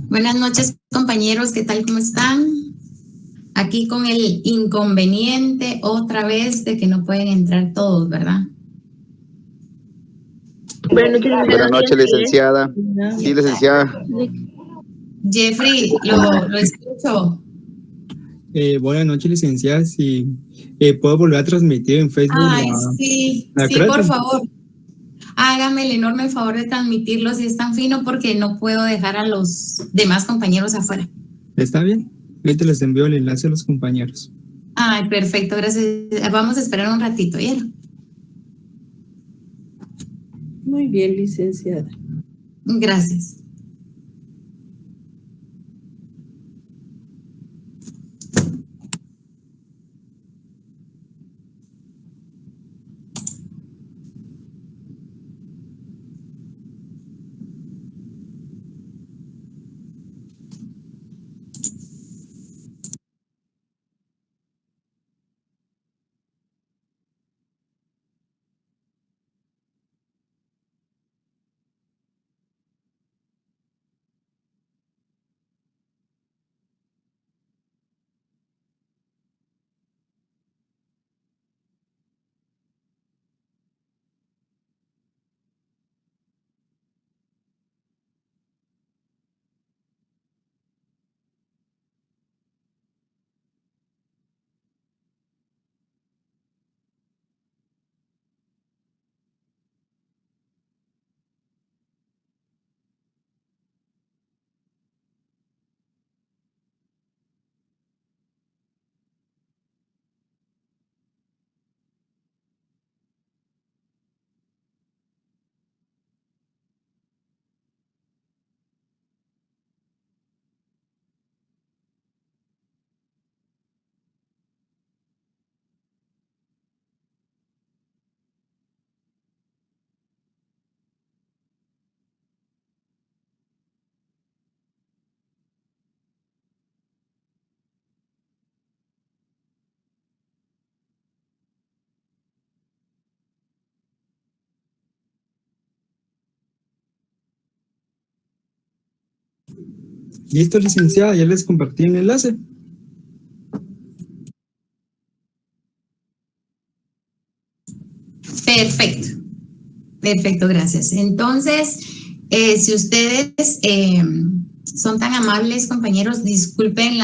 Buenas noches, compañeros, ¿qué tal? ¿Cómo están? Aquí con el inconveniente otra vez de que no pueden entrar todos, ¿verdad? Buenas noches, Buenas noches, licenciada. Sí, licenciada. Jeffrey, lo escucho. Buenas noches, licenciada. Si puedo volver a transmitir en Facebook Ay, sí, la sí, por clase. favor. Hágame el enorme favor de transmitirlo si es tan fino porque no puedo dejar a los demás compañeros afuera. ¿Está bien? Ahorita les envío el enlace a los compañeros. Ay, perfecto, gracias. Vamos a esperar un ratito, ¿ya? Muy bien, licenciada. Gracias. Listo, licenciada, ya les compartí el enlace. Perfecto. Perfecto, gracias. Entonces, si ustedes son tan amables, compañeros, disculpen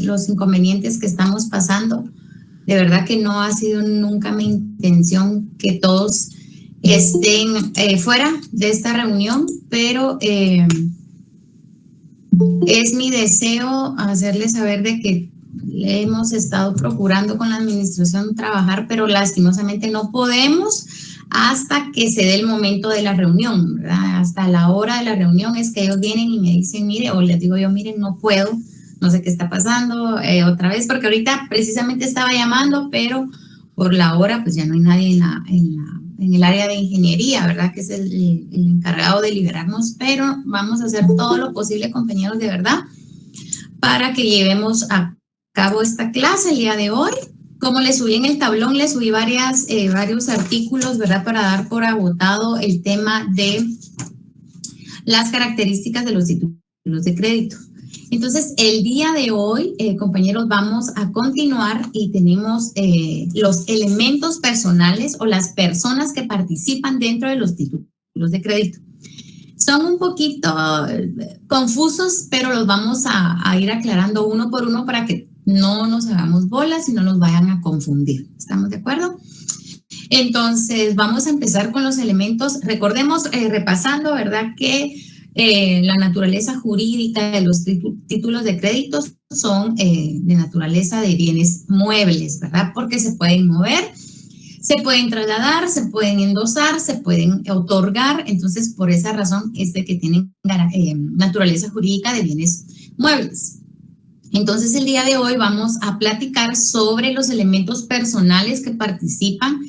los inconvenientes que estamos pasando. De verdad que no ha sido nunca mi intención que todos estén fuera de esta reunión, pero es mi deseo hacerles saber de que hemos estado procurando con la administración trabajar, pero lastimosamente no podemos hasta que se dé el momento de la reunión, ¿verdad? Hasta la hora de la reunión es que ellos vienen y me dicen, mire, o les digo yo, miren, no puedo, no sé qué está pasando otra vez, porque ahorita precisamente estaba llamando, pero por la hora pues ya no hay nadie en el área de ingeniería, ¿verdad? Que es el encargado de liberarnos, pero vamos a hacer todo lo posible, compañeros, de verdad, para que llevemos a cabo esta clase el día de hoy. Como les subí en el tablón, les subí varios artículos, ¿verdad? Para dar por agotado el tema de las características de los títulos de crédito. Entonces, el día de hoy, compañeros, vamos a continuar y tenemos los elementos personales o las personas que participan dentro de los títulos de crédito. Son un poquito confusos, pero los vamos a ir aclarando uno por uno para que no nos hagamos bolas y no nos vayan a confundir. ¿Estamos de acuerdo? Entonces, vamos a empezar con los elementos. Recordemos, repasando, ¿verdad?, que la naturaleza jurídica de los títulos de créditos son de naturaleza de bienes muebles, ¿verdad? Porque se pueden mover, se pueden trasladar, se pueden endosar, se pueden otorgar. Entonces, por esa razón es de que tienen naturaleza jurídica de bienes muebles. Entonces, el día de hoy vamos a platicar sobre los elementos personales que participan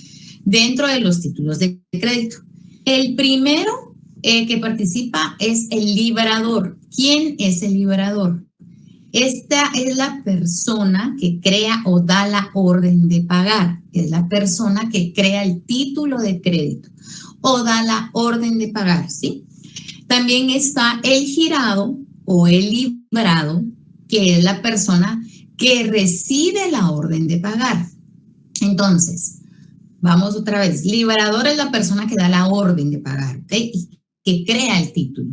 dentro de los títulos de crédito. El primero que participa es el liberador. ¿Quién es el liberador? Esta es la persona que crea o da la orden de pagar. Es la persona que crea el título de crédito o da la orden de pagar, ¿sí? También está el girado o el librado, que es la persona que recibe la orden de pagar. Entonces, vamos otra vez. Librador es la persona que da la orden de pagar, ¿ok? Y que crea el título.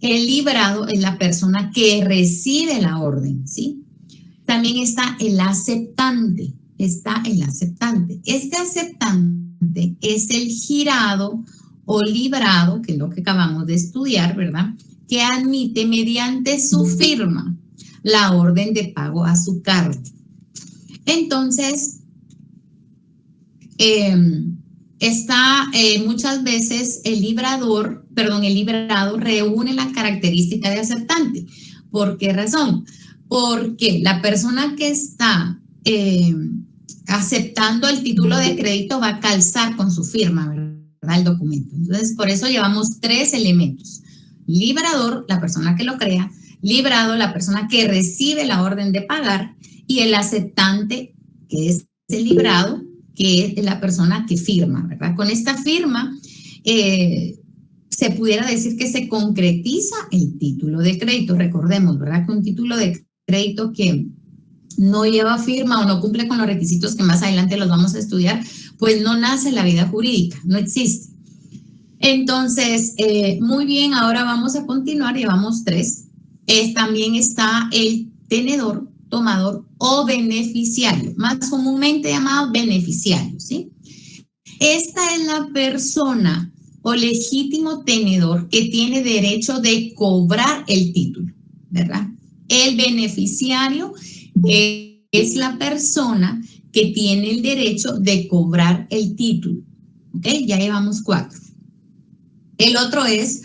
El librado es la persona que recibe la orden, ¿sí? También está el aceptante. Este aceptante es el girado o librado, que es lo que acabamos de estudiar, ¿verdad? Que admite mediante su firma la orden de pago a su cargo. Entonces, muchas veces el librado reúne la característica de aceptante. ¿Por qué razón? Porque la persona que está aceptando el título de crédito va a calzar con su firma, ¿verdad? El documento. Entonces, por eso llevamos 3 elementos. Librador, la persona que lo crea; librado, la persona que recibe la orden de pagar; y el aceptante, que es el librado, que es la persona que firma, ¿verdad? Con esta firma se pudiera decir que se concretiza el título de crédito. Recordemos, ¿verdad? Que un título de crédito que no lleva firma o no cumple con los requisitos que más adelante los vamos a estudiar, pues no nace en la vida jurídica, no existe. Entonces, muy bien, ahora vamos a continuar, llevamos 3. También está el tenedor, tomador o beneficiario, más comúnmente llamado beneficiario, ¿sí? Esta es la persona o legítimo tenedor que tiene derecho de cobrar el título, ¿verdad? El beneficiario es la persona que tiene el derecho de cobrar el título, ¿ok? Ya llevamos 4. El otro es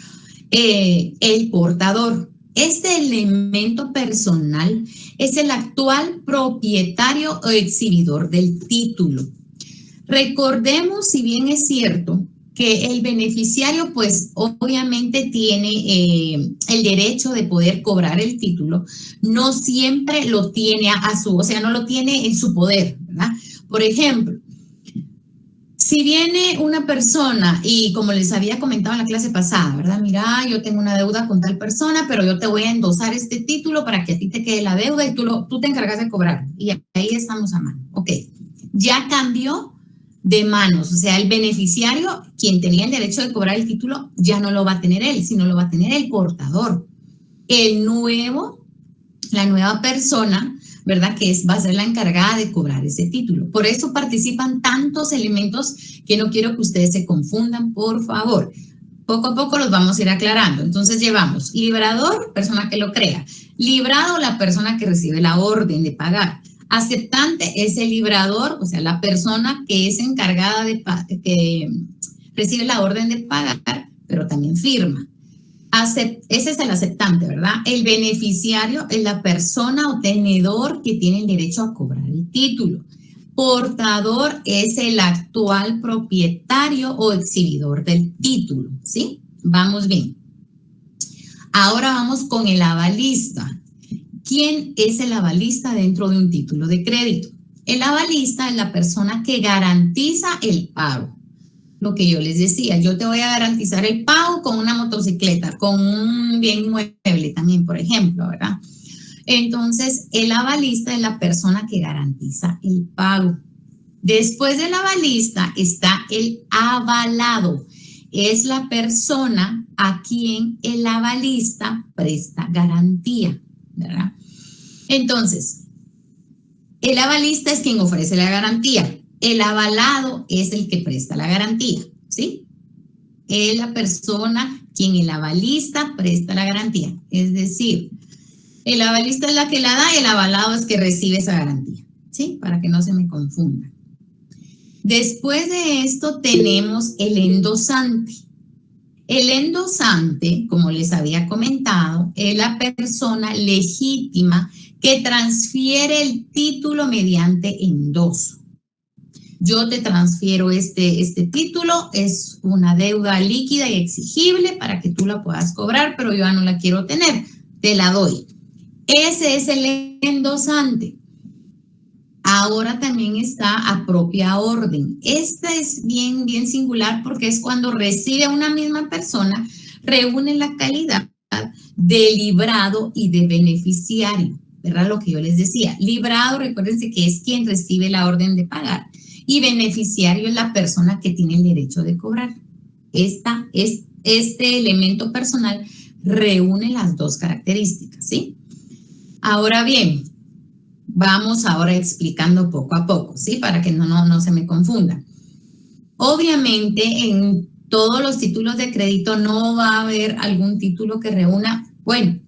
el portador. Este elemento personal es el actual propietario o exhibidor del título. Recordemos, si bien es cierto, que el beneficiario pues obviamente tiene el derecho de poder cobrar el título, no siempre lo tiene no lo tiene en su poder, ¿verdad? Por ejemplo, si viene una persona y, como les había comentado en la clase pasada, ¿verdad? Mira, yo tengo una deuda con tal persona, pero yo te voy a endosar este título para que a ti te quede la deuda y tú te encargas de cobrar. Y ahí estamos a mano. Ok, ya cambió de manos. O sea, el beneficiario, quien tenía el derecho de cobrar el título, ya no lo va a tener él, sino lo va a tener el portador. La nueva persona, ¿verdad? Que va a ser la encargada de cobrar ese título. Por eso participan tantos elementos que no quiero que ustedes se confundan, por favor. Poco a poco los vamos a ir aclarando. Entonces llevamos librador, persona que lo crea; librado, la persona que recibe la orden de pagar; aceptante es el librador, o sea, la persona que es encargada que recibe la orden de pagar, pero también firma. Ese es el aceptante, ¿verdad? El beneficiario es la persona o tenedor que tiene el derecho a cobrar el título. Portador es el actual propietario o exhibidor del título, ¿sí? Vamos bien. Ahora vamos con el avalista. ¿Quién es el avalista dentro de un título de crédito? El avalista es la persona que garantiza el pago. Lo que yo les decía, yo te voy a garantizar el pago con una motocicleta, con un bien inmueble también, por ejemplo, ¿verdad? Entonces, el avalista es la persona que garantiza el pago. Después del avalista está el avalado. Es la persona a quien el avalista presta garantía, ¿verdad? Entonces, el avalista es quien ofrece la garantía. El avalado es el que presta la garantía, ¿sí? Es la persona quien el avalista presta la garantía. Es decir, el avalista es la que la da y el avalado es que recibe esa garantía, ¿sí? Para que no se me confunda. Después de esto tenemos el endosante. El endosante, como les había comentado, es la persona legítima que transfiere el título mediante endoso. Yo te transfiero este título, es una deuda líquida y exigible para que tú la puedas cobrar, pero yo ya no la quiero tener, te la doy. Ese es el endosante. Ahora también está a propia orden. Esta es bien singular porque es cuando recibe una misma persona, reúne la calidad de librado y de beneficiario, ¿verdad? Lo que yo les decía. Librado, recuérdense que es quien recibe la orden de pagar, y beneficiario es la persona que tiene el derecho de cobrar. Este elemento personal reúne las dos características, ¿sí? Ahora bien, vamos ahora explicando poco a poco, ¿sí? Para que no se me confunda. Obviamente, en todos los títulos de crédito no va a haber algún título que reúna, bueno,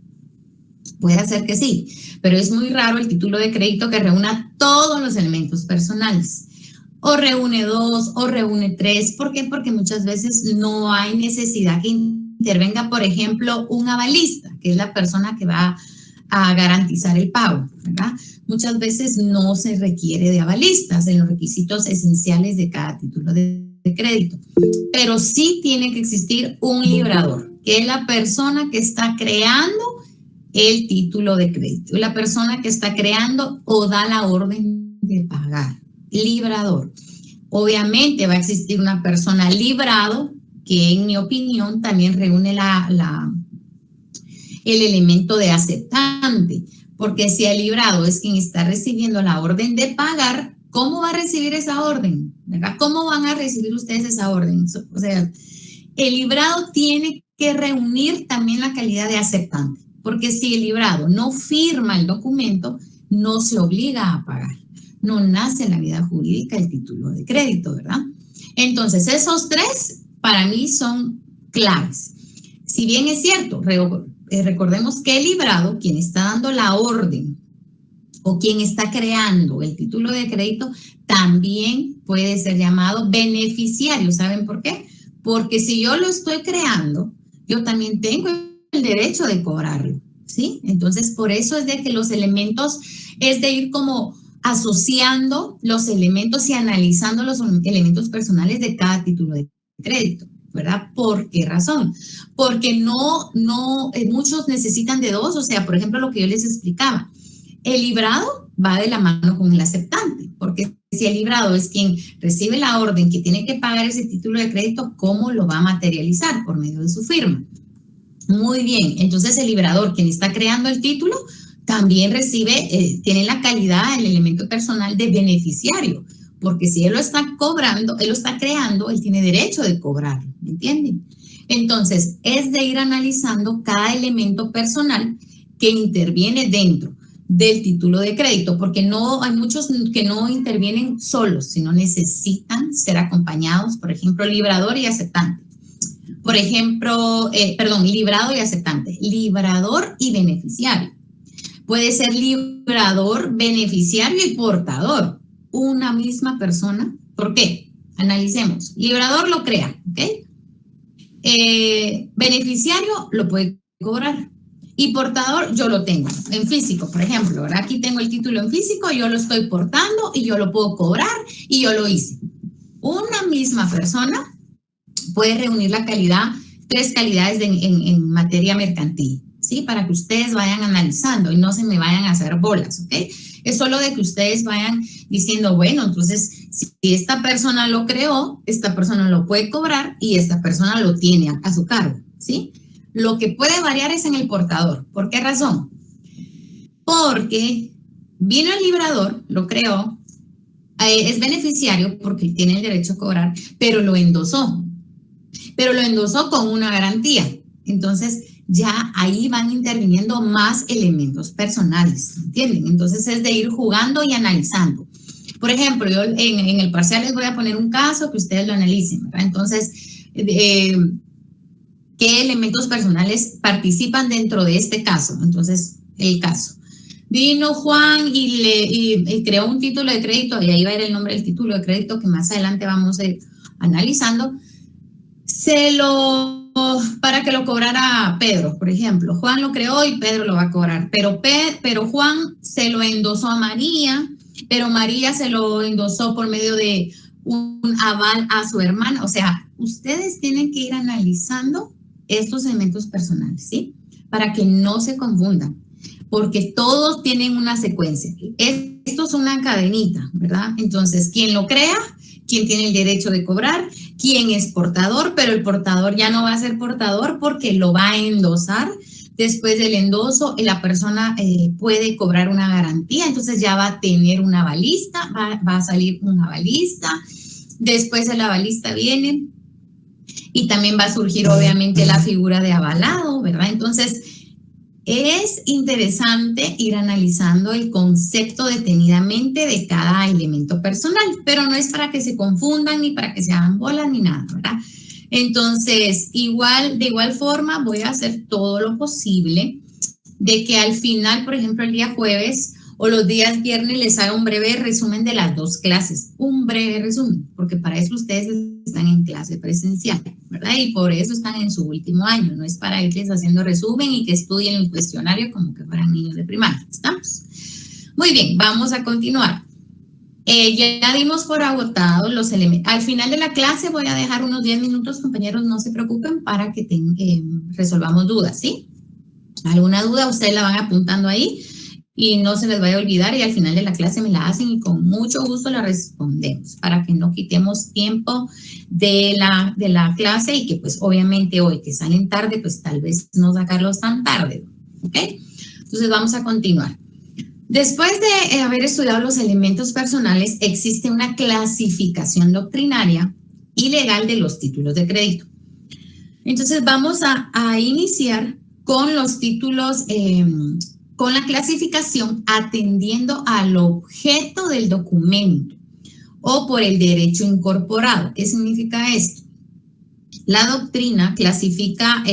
puede ser que sí, pero es muy raro el título de crédito que reúna todos los elementos personales. O reúne 2, o reúne 3. ¿Por qué? Porque muchas veces no hay necesidad que intervenga, por ejemplo, un avalista, que es la persona que va a garantizar el pago, ¿verdad? Muchas veces no se requiere de avalistas en los requisitos esenciales de cada título de crédito, pero sí tiene que existir un librador, que es la persona que está creando el título de crédito, la persona que está creando o da la orden de pagar. Librador. Obviamente va a existir una persona librado, que en mi opinión también reúne el elemento de aceptante, porque si el librado es quien está recibiendo la orden de pagar, ¿cómo va a recibir esa orden? ¿Verdad? ¿Cómo van a recibir ustedes esa orden? O sea, el librado tiene que reunir también la calidad de aceptante, porque si el librado no firma el documento, no se obliga a pagar. No nace en la vida jurídica el título de crédito, ¿verdad? Entonces, esos tres para mí son claves. Si bien es cierto, recordemos que el librado, quien está dando la orden o quien está creando el título de crédito, también puede ser llamado beneficiario. ¿Saben por qué? Porque si yo lo estoy creando, yo también tengo el derecho de cobrarlo, ¿sí? Entonces, por eso es de que los elementos, es de ir como asociando los elementos y analizando los elementos personales de cada título de crédito, ¿verdad? ¿Por qué razón? Porque muchos necesitan de dos, o sea, por ejemplo, lo que yo les explicaba, el librado va de la mano con el aceptante, porque si el librado es quien recibe la orden que tiene que pagar ese título de crédito, ¿cómo lo va a materializar? Por medio de su firma. Muy bien, entonces el librador, quien está creando el título, también tiene la calidad, el elemento personal de beneficiario, porque si él lo está cobrando, él lo está creando, él tiene derecho de cobrarlo, ¿me entienden? Entonces, es de ir analizando cada elemento personal que interviene dentro del título de crédito, porque hay muchos que no intervienen solos, sino necesitan ser acompañados, por ejemplo, librador y aceptante. Por ejemplo, librado y aceptante, librador y beneficiario. Puede ser librador, beneficiario y portador. Una misma persona. ¿Por qué? Analicemos. Librador lo crea, ¿ok? Beneficiario lo puede cobrar. Y portador yo lo tengo en físico, por ejemplo. ¿Verdad? Aquí tengo el título en físico, yo lo estoy portando y yo lo puedo cobrar y yo lo hice. Una misma persona puede reunir tres calidades en materia mercantil. ¿Sí? Para que ustedes vayan analizando y no se me vayan a hacer bolas, ¿ok? Es solo de que ustedes vayan diciendo, bueno, entonces, si esta persona lo creó, esta persona lo puede cobrar y esta persona lo tiene a su cargo, ¿sí? Lo que puede variar es en el portador. ¿Por qué razón? Porque vino el librador, lo creó, es beneficiario porque tiene el derecho a cobrar, pero lo endosó con una garantía. Entonces, ya ahí van interviniendo más elementos personales, ¿entienden? Entonces es de ir jugando y analizando. Por ejemplo, yo en el parcial les voy a poner un caso que ustedes lo analicen, ¿verdad? Entonces, ¿qué elementos personales participan dentro de este caso? Entonces, el caso. Vino Juan y creó un título de crédito, y ahí va a ir el nombre del título de crédito que más adelante vamos a ir analizando. Para que lo cobrara Pedro, por ejemplo. Juan lo creó y Pedro lo va a cobrar, pero Juan se lo endosó a María, pero María se lo endosó por medio de un aval a su hermana. O sea, ustedes tienen que ir analizando estos elementos personales, ¿sí? Para que no se confundan, porque todos tienen una secuencia. Esto es una cadenita, ¿verdad? Entonces, quien lo crea, quien tiene el derecho de cobrar, quien es portador, pero el portador ya no va a ser portador porque lo va a endosar Después del endoso, la persona puede cobrar una garantía, entonces ya va a tener un avalista, va a salir un avalista. Después el avalista viene y también va a surgir obviamente la figura de avalado, ¿verdad? Entonces, es interesante ir analizando el concepto detenidamente de cada elemento personal, pero no es para que se confundan ni para que se hagan bolas ni nada, ¿verdad? Entonces, de igual forma, voy a hacer todo lo posible de que al final, por ejemplo, el día jueves o los días viernes les haga un breve resumen de las dos clases, un breve resumen, porque para eso ustedes están en clase presencial, ¿verdad? Y por eso están en su último año, no es para irles haciendo resumen y que estudien el cuestionario como que fueran niños de primaria, ¿estamos? Muy bien, vamos a continuar. Ya dimos por agotados los elementos. Al final de la clase voy a dejar unos 10 minutos, compañeros, no se preocupen, para que resolvamos dudas, ¿sí? ¿Alguna duda? Ustedes la van apuntando ahí y no se les vaya a olvidar, y al final de la clase me la hacen y con mucho gusto la respondemos para que no quitemos tiempo de la clase y que pues obviamente hoy que salen tarde, pues tal vez no sacarlos tan tarde, ¿ok? Entonces vamos a continuar. Después de haber estudiado los elementos personales, existe una clasificación doctrinaria y legal de los títulos de crédito. Entonces vamos a iniciar con los títulos, con la clasificación atendiendo al objeto del documento o por el derecho incorporado. ¿Qué significa esto? La doctrina clasifica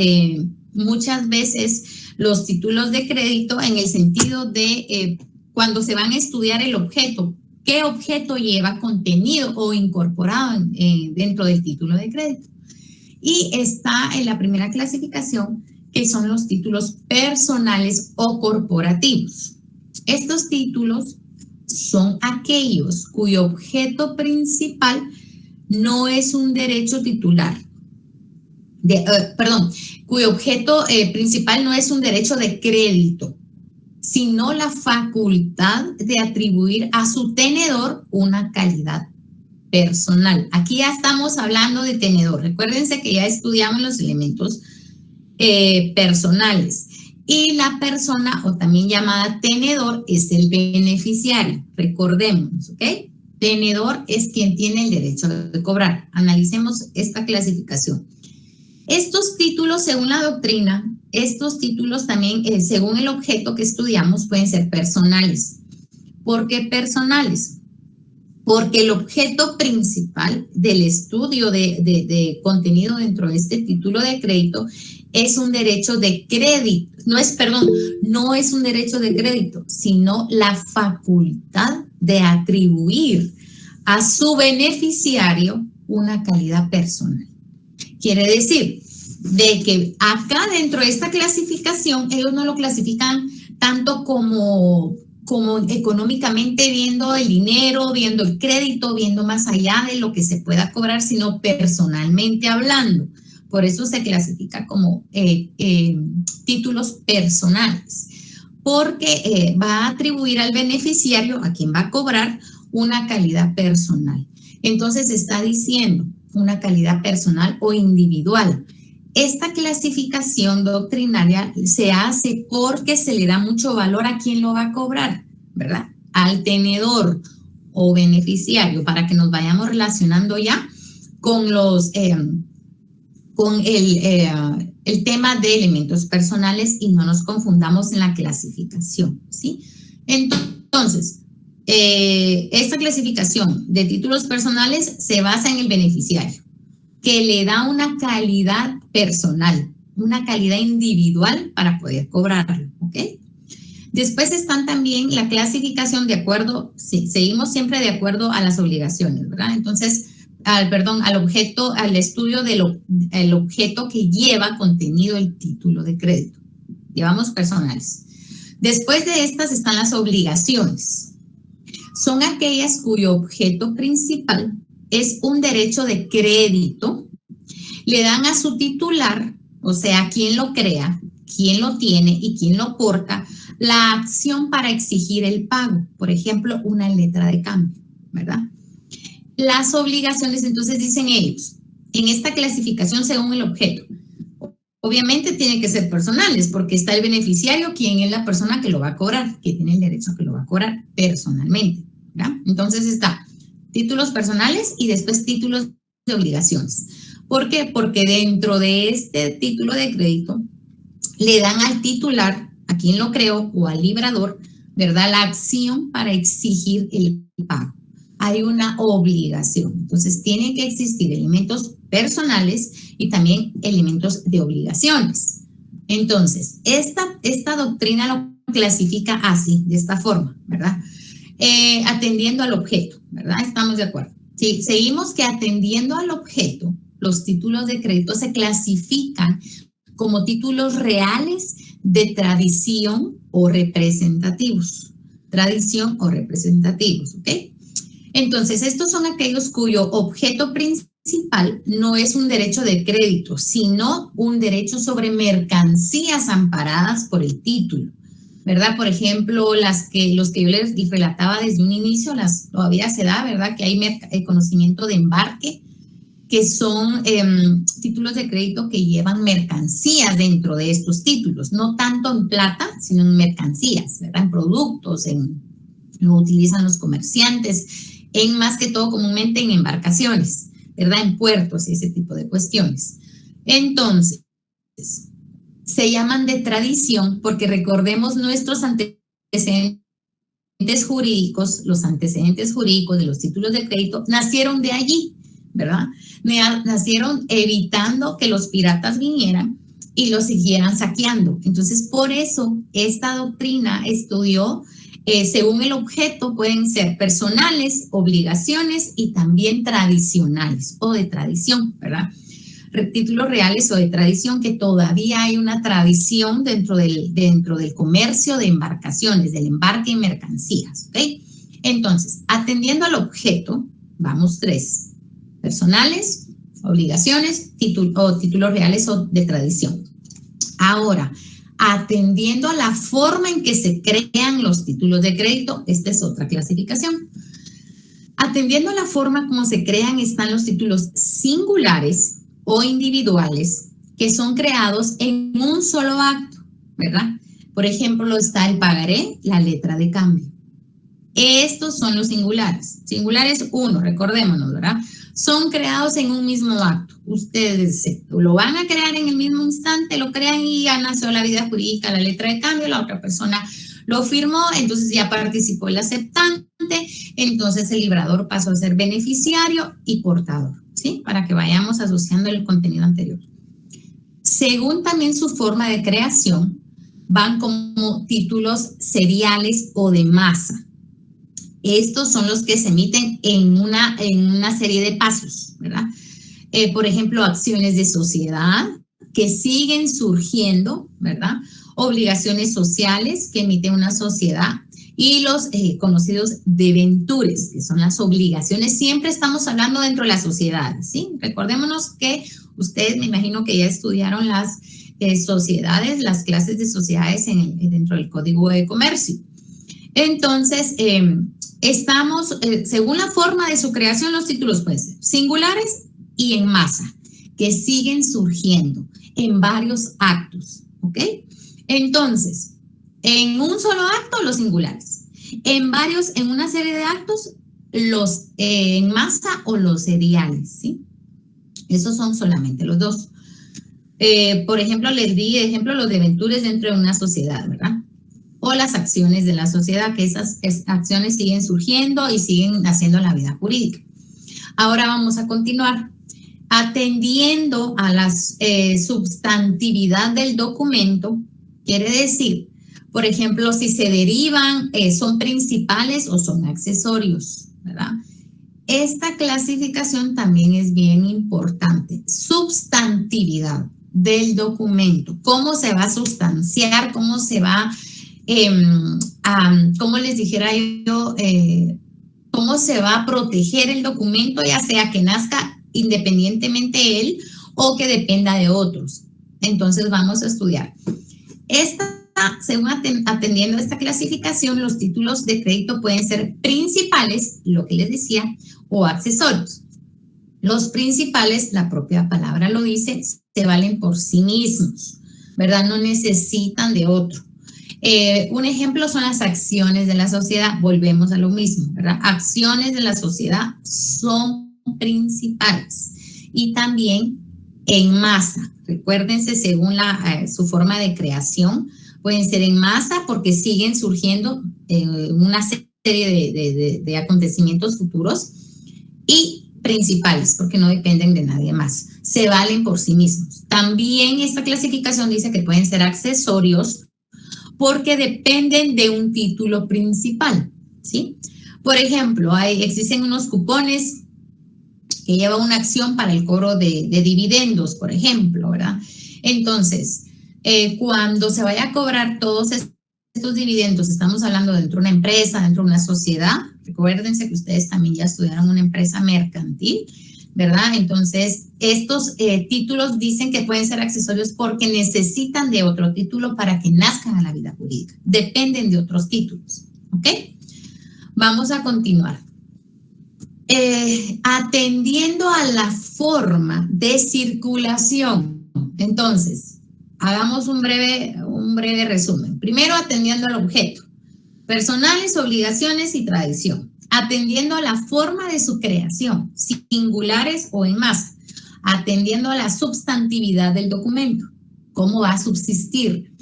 muchas veces los títulos de crédito en el sentido de cuando se van a estudiar el objeto, qué objeto lleva contenido o incorporado dentro del título de crédito. Y está en la primera clasificación, que son los títulos personales o corporativos. Estos títulos son aquellos cuyo objeto principal no es un derecho titular. Cuyo objeto principal no es un derecho de crédito, sino la facultad de atribuir a su tenedor una calidad personal. Aquí ya estamos hablando de tenedor. Recuérdense que ya estudiamos los elementos personales. Y la persona, o también llamada tenedor, es el beneficiario. Recordemos, ¿ok? Tenedor es quien tiene el derecho de cobrar. Analicemos esta clasificación. Estos títulos, según la doctrina, estos títulos también, según el objeto que estudiamos, pueden ser personales. ¿Por qué personales? Porque el objeto principal del estudio de contenido dentro de este título de crédito es un derecho de crédito. No es un derecho de crédito, sino la facultad de atribuir a su beneficiario una calidad personal. Quiere decir de que acá dentro de esta clasificación, ellos no lo clasifican tanto como económicamente viendo el dinero, viendo el crédito, viendo más allá de lo que se pueda cobrar, sino personalmente hablando. Por eso se clasifica como títulos personales, porque va a atribuir al beneficiario, a quien va a cobrar, una calidad personal. Entonces está diciendo una calidad personal o individual. Esta clasificación doctrinaria se hace porque se le da mucho valor a quien lo va a cobrar, ¿verdad? Al tenedor o beneficiario, para que nos vayamos relacionando ya con el tema de elementos personales y no nos confundamos en la clasificación, ¿sí? Entonces, esta clasificación de títulos personales se basa en el beneficiario, que le da una calidad personal, una calidad individual para poder cobrarlo, ¿ok? Después están también la clasificación de acuerdo, seguimos siempre de acuerdo a las obligaciones, ¿verdad? Entonces, al estudio del objeto que lleva contenido el título de crédito. Llevamos personales. Después de estas están las obligaciones. Son aquellas cuyo objeto principal es un derecho de crédito, le dan a su titular, o sea, quien lo crea, quien lo tiene y quien lo porta, la acción para exigir el pago, por ejemplo, una letra de cambio, ¿verdad? Las obligaciones, entonces dicen ellos, en esta clasificación según el objeto, obviamente tienen que ser personales porque está el beneficiario, quien es la persona que lo va a cobrar, que tiene el derecho a que lo va a cobrar personalmente, ¿verdad? Entonces está títulos personales y después títulos de obligaciones. ¿Por qué? Porque dentro de este título de crédito le dan al titular, a quien lo creó o al librador, ¿verdad?, la acción para exigir el pago. Hay una obligación. Entonces, tienen que existir elementos personales y también elementos de obligaciones. Entonces, esta doctrina lo clasifica así, de esta forma, ¿verdad? Atendiendo al objeto, ¿verdad? Estamos de acuerdo. Sí, seguimos que atendiendo al objeto, los títulos de crédito se clasifican como títulos reales de tradición o representativos. Tradición o representativos, ¿ok? Entonces, estos son aquellos cuyo objeto principal no es un derecho de crédito, sino un derecho sobre mercancías amparadas por el título, ¿verdad? Por ejemplo, los que yo les relataba desde un inicio, todavía se da, ¿verdad? Que hay conocimiento de embarque, que son títulos de crédito que llevan mercancías dentro de estos títulos, no tanto en plata, sino en mercancías, ¿verdad? En productos, lo utilizan los comerciantes, más que todo comúnmente en embarcaciones, ¿verdad? En puertos y ese tipo de cuestiones. Entonces, se llaman de tradición porque recordemos nuestros antecedentes jurídicos, los antecedentes jurídicos de los títulos de crédito nacieron de allí, ¿verdad? Nacieron evitando que los piratas vinieran y los siguieran saqueando. Entonces, por eso esta doctrina estudió, según el objeto, pueden ser personales, obligaciones y también tradicionales o de tradición, ¿verdad? Títulos reales o de tradición, que todavía hay una tradición dentro del comercio de embarcaciones, del embarque en mercancías, ¿ok? Entonces, atendiendo al objeto, vamos 3. Personales, obligaciones, títulos reales o de tradición. Ahora, atendiendo a la forma en que se crean los títulos de crédito, esta es otra clasificación. Atendiendo a la forma como se crean están los títulos singulares o individuales que son creados en un solo acto, ¿verdad? Por ejemplo, está el pagaré, la letra de cambio. Estos son los singulares. Singulares 1, recordémonos, ¿verdad? Son creados en un mismo acto. Ustedes lo van a crear en el mismo instante, lo crean y ya nació la vida jurídica, la letra de cambio, la otra persona lo firmó, entonces ya participó el aceptante, entonces el librador pasó a ser beneficiario y portador, ¿sí? Para que vayamos asociando el contenido anterior. Según también su forma de creación, van como títulos seriales o de masa. Estos son los que se emiten en una serie de pasos, ¿verdad? Por ejemplo, acciones de sociedad que siguen surgiendo, ¿verdad? Obligaciones sociales que emite una sociedad y los conocidos debentures, que son las obligaciones. Siempre estamos hablando dentro de las sociedades, ¿sí? Recordémonos que ustedes, me imagino que ya estudiaron las sociedades, las clases de sociedades dentro del Código de Comercio. Entonces, según la forma de su creación, los títulos pueden ser singulares y en masa, que siguen surgiendo en varios actos, ¿ok? Entonces, en un solo acto, los singulares. En una serie de actos, los en masa o los seriales, ¿sí? Esos son solamente los dos. Por ejemplo, les di de ejemplo los debentures dentro de una sociedad, ¿verdad? O las acciones de la sociedad, que esas acciones siguen surgiendo y siguen haciendo la vida jurídica. Ahora vamos a continuar. Atendiendo a la substantividad del documento, quiere decir, por ejemplo, si se derivan, son principales o son accesorios, ¿verdad? Esta clasificación también es bien importante. Substantividad del documento, cómo se va a sustanciar, cómo se va como les dijera yo, cómo se va a proteger el documento, ya sea que nazca independientemente él o que dependa de otros. Entonces vamos a estudiar. Según atendiendo esta clasificación, los títulos de crédito pueden ser principales, lo que les decía, o accesorios. Los principales, la propia palabra lo dice, se valen por sí mismos, ¿verdad? No necesitan de otro. Un ejemplo son las acciones de la sociedad. Volvemos a lo mismo, ¿verdad? Acciones de la sociedad son principales y también en masa. Recuérdense, según su forma de creación, pueden ser en masa porque siguen surgiendo una serie de acontecimientos futuros, y principales porque no dependen de nadie más. Se valen por sí mismos. También esta clasificación dice que pueden ser accesorios porque dependen de un título principal, ¿sí? Por ejemplo, existen unos cupones que llevan una acción para el cobro de dividendos, por ejemplo, ¿verdad? Entonces, cuando se vaya a cobrar todos estos dividendos, estamos hablando dentro de una empresa, dentro de una sociedad. Recuérdense que ustedes también ya estudiaron una empresa mercantil, ¿verdad? Entonces, estos títulos dicen que pueden ser accesorios porque necesitan de otro título para que nazcan a la vida jurídica. Dependen de otros títulos, ¿ok? Vamos a continuar. Atendiendo a la forma de circulación. Entonces, hagamos un breve resumen. Primero, atendiendo al objeto. Personales, obligaciones y tradición. Atendiendo a la forma de su creación, singulares o en masa. Atendiendo a la substantividad del documento. ¿Cómo va a subsistir?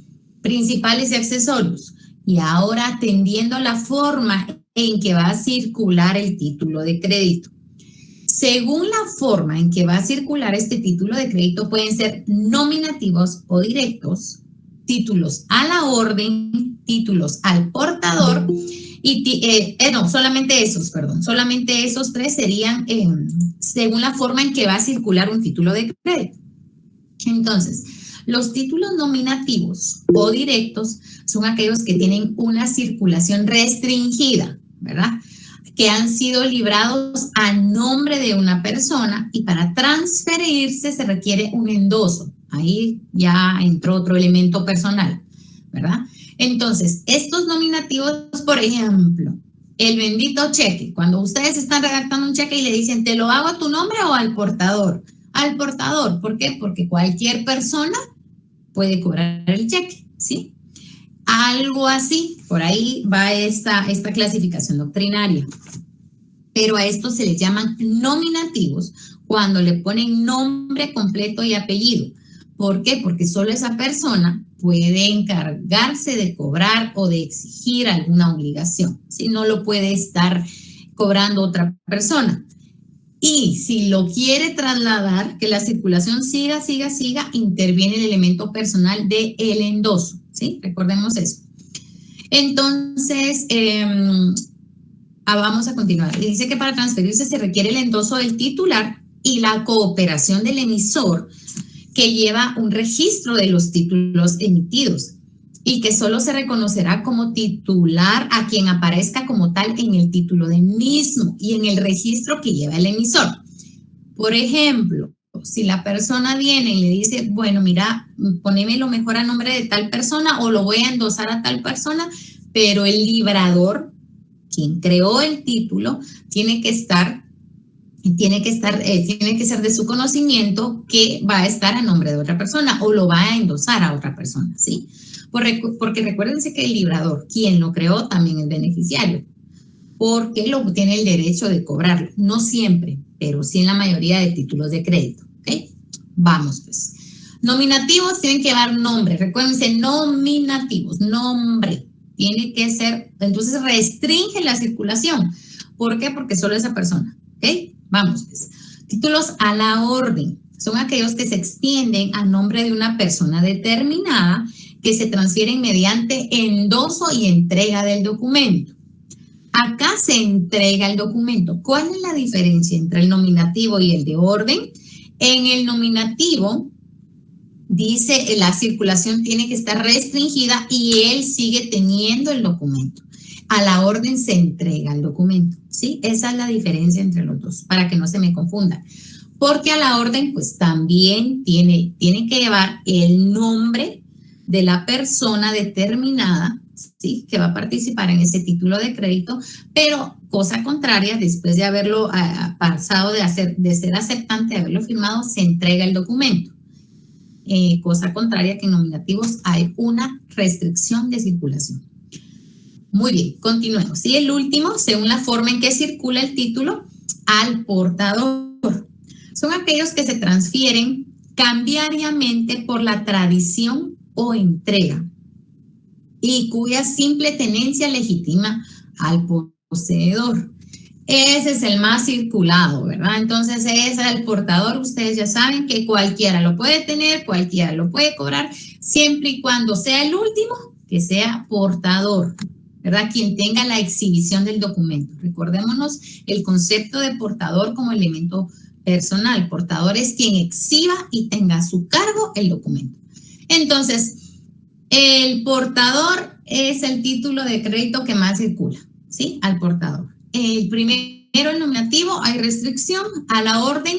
Principales y accesorios. Y ahora atendiendo a la forma en que va a circular el título de crédito. Según la forma en que va a circular este título de crédito, pueden ser nominativos o directos, títulos a la orden, títulos al portador y solamente esos tres serían según la forma en que va a circular un título de crédito. Entonces, los títulos nominativos o directos son aquellos que tienen una circulación restringida, ¿verdad? Que han sido librados a nombre de una persona y para transferirse se requiere un endoso. Ahí ya entró otro elemento personal, ¿verdad? Entonces, estos nominativos, por ejemplo, el bendito cheque. Cuando ustedes están redactando un cheque y le dicen, ¿te lo hago a tu nombre o al portador? Al portador. ¿Por qué? Porque cualquier persona puede cobrar el cheque, ¿sí? Algo así, por ahí va esta clasificación doctrinaria. Pero a estos se les llaman nominativos cuando le ponen nombre completo y apellido. ¿Por qué? Porque solo esa persona puede encargarse de cobrar o de exigir alguna obligación. Si no lo puede estar cobrando otra persona. Y si lo quiere trasladar, que la circulación siga, interviene el elemento personal del endoso, ¿sí? Recordemos eso. Entonces, vamos a continuar. Dice que para transferirse se requiere el endoso del titular y la cooperación del emisor, que lleva un registro de los títulos emitidos y que solo se reconocerá como titular a quien aparezca como tal en el título del mismo y en el registro que lleva el emisor. Por ejemplo, si la persona viene y le dice, bueno, mira, poneme lo mejor a nombre de tal persona o lo voy a endosar a tal persona, pero el librador, quien creó el título, tiene que ser de su conocimiento que va a estar a nombre de otra persona o lo va a endosar a otra persona, ¿sí? Porque recuérdense que el librador, quien lo creó, también es beneficiario, porque tiene el derecho de cobrarlo. No siempre, pero sí en la mayoría de títulos de crédito, ¿ok? Vamos, pues. Nominativos tienen que dar nombre. Recuérdense, nominativos, nombre. Tiene que ser, entonces restringe la circulación. ¿Por qué? Porque solo esa persona, ¿ok? Vamos, pues. Títulos a la orden son aquellos que se extienden a nombre de una persona determinada que se transfieren mediante endoso y entrega del documento. Acá se entrega el documento. ¿Cuál es la diferencia entre el nominativo y el de orden? En el nominativo dice la circulación tiene que estar restringida y él sigue teniendo el documento. A la orden se entrega el documento, ¿sí? Esa es la diferencia entre los dos, para que no se me confundan. Porque a la orden, pues también tiene que llevar el nombre de la persona determinada, ¿sí? Que va a participar en ese título de crédito, pero cosa contraria, después de haberlo pasado de ser aceptante, de haberlo firmado, se entrega el documento. cosa contraria que en nominativos hay una restricción de circulación. Muy bien, continuemos. Y el último, según la forma en que circula el título, al portador. Son aquellos que se transfieren cambiariamente por la tradición o entrega y cuya simple tenencia legitima al poseedor. Ese es el más circulado, ¿verdad? Entonces, ese es el portador. Ustedes ya saben que cualquiera lo puede tener, cualquiera lo puede cobrar, siempre y cuando sea el último, que sea portador, ¿verdad? Quien tenga la exhibición del documento. Recordémonos el concepto de portador como elemento personal. Portador es quien exhiba y tenga a su cargo el documento. Entonces, el portador es el título de crédito que más circula, ¿sí? Al portador. El primero, el nominativo, hay restricción. A la orden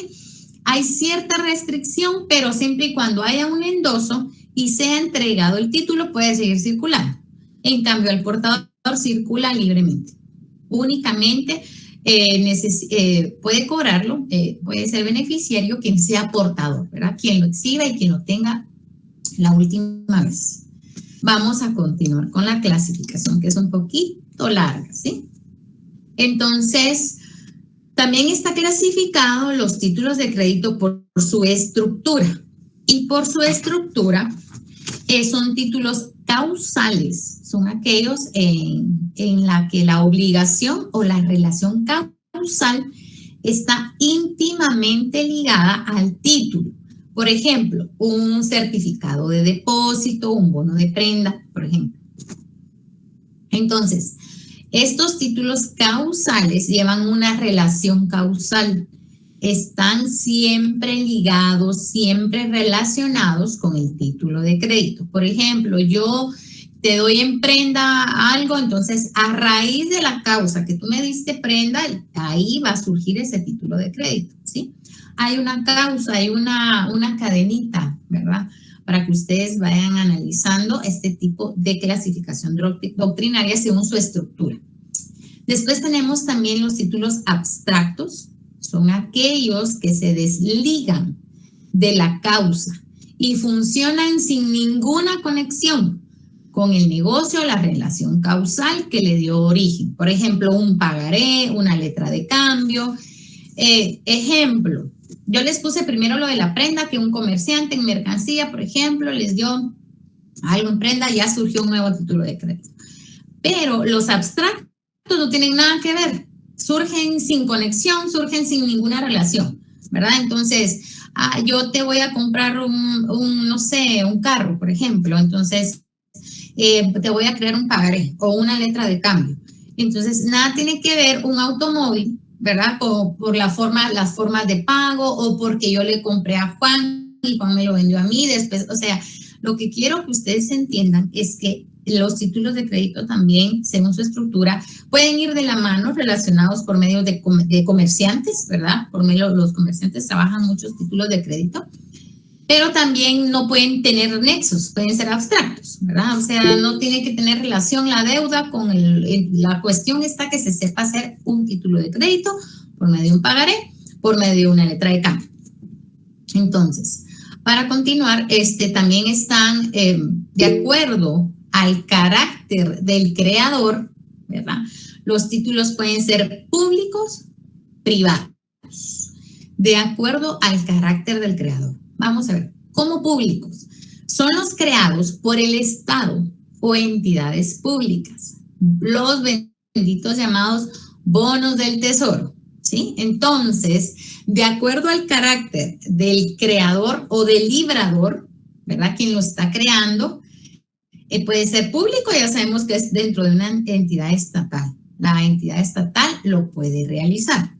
hay cierta restricción, pero siempre y cuando haya un endoso y sea entregado el título, puede seguir circulando. En cambio, el portador circula libremente. Únicamente puede cobrarlo, puede ser beneficiario quien sea portador, ¿verdad? Quien lo exhiba y quien lo tenga la última vez. Vamos a continuar con la clasificación, que es un poquito larga, ¿sí? Entonces, también está clasificado los títulos de crédito por su estructura. Y por su estructura son títulos causales. Son aquellos en la que la obligación o la relación causal está íntimamente ligada al título. Por ejemplo, un certificado de depósito, un bono de prenda, por ejemplo. Entonces, estos títulos causales llevan una relación causal. Están siempre ligados, siempre relacionados con el título de crédito. Por ejemplo, yo te doy en prenda algo, entonces a raíz de la causa que tú me diste prenda, ahí va a surgir ese título de crédito, ¿sí? Hay una causa, hay una cadenita, ¿verdad? Para que ustedes vayan analizando este tipo de clasificación doctrinaria según su estructura. Después tenemos también los títulos abstractos. Son aquellos que se desligan de la causa y funcionan sin ninguna conexión con el negocio o la relación causal que le dio origen. Por ejemplo, un pagaré, una letra de cambio. Ejemplo, yo les puse primero lo de la prenda, que un comerciante en mercancía, por ejemplo, les dio algo en prenda, ya surgió un nuevo título de crédito. Pero los abstractos no tienen nada que ver. Surgen sin conexión, surgen sin ninguna relación, ¿verdad? Entonces, yo te voy a comprar no sé, un carro, por ejemplo, entonces te voy a crear un pagaré o una letra de cambio. Entonces, nada tiene que ver un automóvil, ¿verdad? Por las formas de pago o porque yo le compré a Juan y Juan me lo vendió a mí después. O sea, lo que quiero que ustedes entiendan es que los títulos de crédito también, según su estructura, pueden ir de la mano relacionados por medio de comerciantes, ¿verdad? Por medio los comerciantes trabajan muchos títulos de crédito, pero también no pueden tener nexos, pueden ser abstractos, ¿verdad? O sea, no tiene que tener relación la deuda con la cuestión está que se sepa hacer un título de crédito por medio de un pagaré, por medio de una letra de cambio. Entonces, para continuar, también están de acuerdo al carácter del creador, ¿verdad? Los títulos pueden ser públicos, privados, de acuerdo al carácter del creador. Vamos a ver, ¿cómo públicos? Son los creados por el Estado o entidades públicas, los benditos llamados bonos del tesoro, ¿sí? Entonces, de acuerdo al carácter del creador o del librador, ¿verdad? Quien lo está creando, puede ser público, ya sabemos que es dentro de una entidad estatal. La entidad estatal lo puede realizar.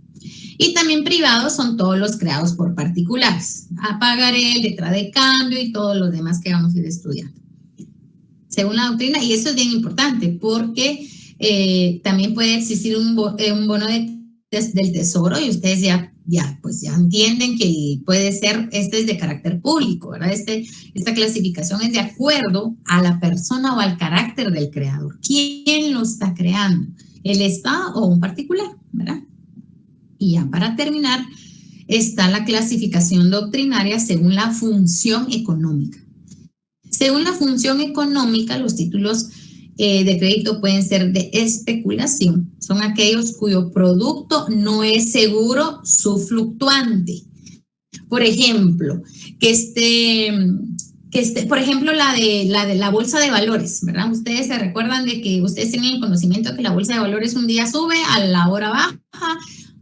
Y también privados son todos los creados por particulares. Pagaré, letra de cambio y todos los demás que vamos a ir estudiando. Según la doctrina, y eso es bien importante porque también puede existir un bono del tesoro y ustedes ya entienden que puede ser, es de carácter público, ¿verdad? Esta clasificación es de acuerdo a la persona o al carácter del creador. ¿Quién lo está creando? ¿El Estado o un particular, verdad? Y ya para terminar, está la clasificación doctrinaria según la función económica. Según la función económica, los títulos de crédito pueden ser de especulación. Son aquellos cuyo producto no es seguro su fluctuante. Por ejemplo, por ejemplo, la de la bolsa de valores, ¿verdad? Ustedes se recuerdan de que ustedes tienen el conocimiento de que la bolsa de valores un día sube, a la hora baja,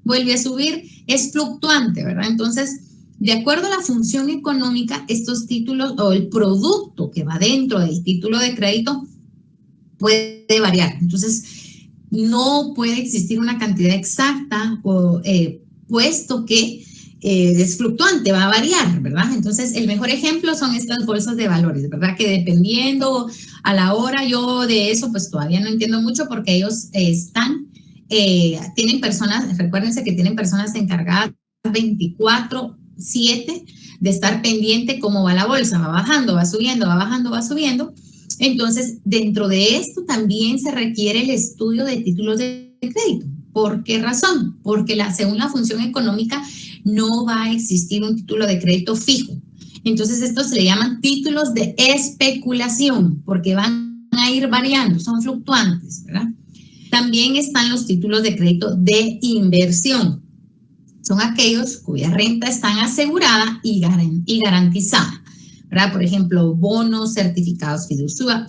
vuelve a subir, es fluctuante, ¿verdad? Entonces, de acuerdo a la función económica, estos títulos o el producto que va dentro del título de crédito puede variar. Entonces, no puede existir una cantidad exacta puesto que es fluctuante, va a variar, ¿verdad? Entonces, el mejor ejemplo son estas bolsas de valores, ¿verdad? Que dependiendo a la hora, yo de eso pues todavía no entiendo mucho porque ellos tienen personas, recuérdense que tienen personas encargadas 24/7 de estar pendiente cómo va la bolsa, va bajando, va subiendo, va bajando, va subiendo. Entonces, dentro de esto también se requiere el estudio de títulos de crédito. ¿Por qué razón? Porque según la función económica no va a existir un título de crédito fijo. Entonces, estos se le llaman títulos de especulación porque van a ir variando, son fluctuantes, ¿verdad? También están los títulos de crédito de inversión. Son aquellos cuya renta están asegurada y garantizada, ¿verdad? Por ejemplo, bonos, certificados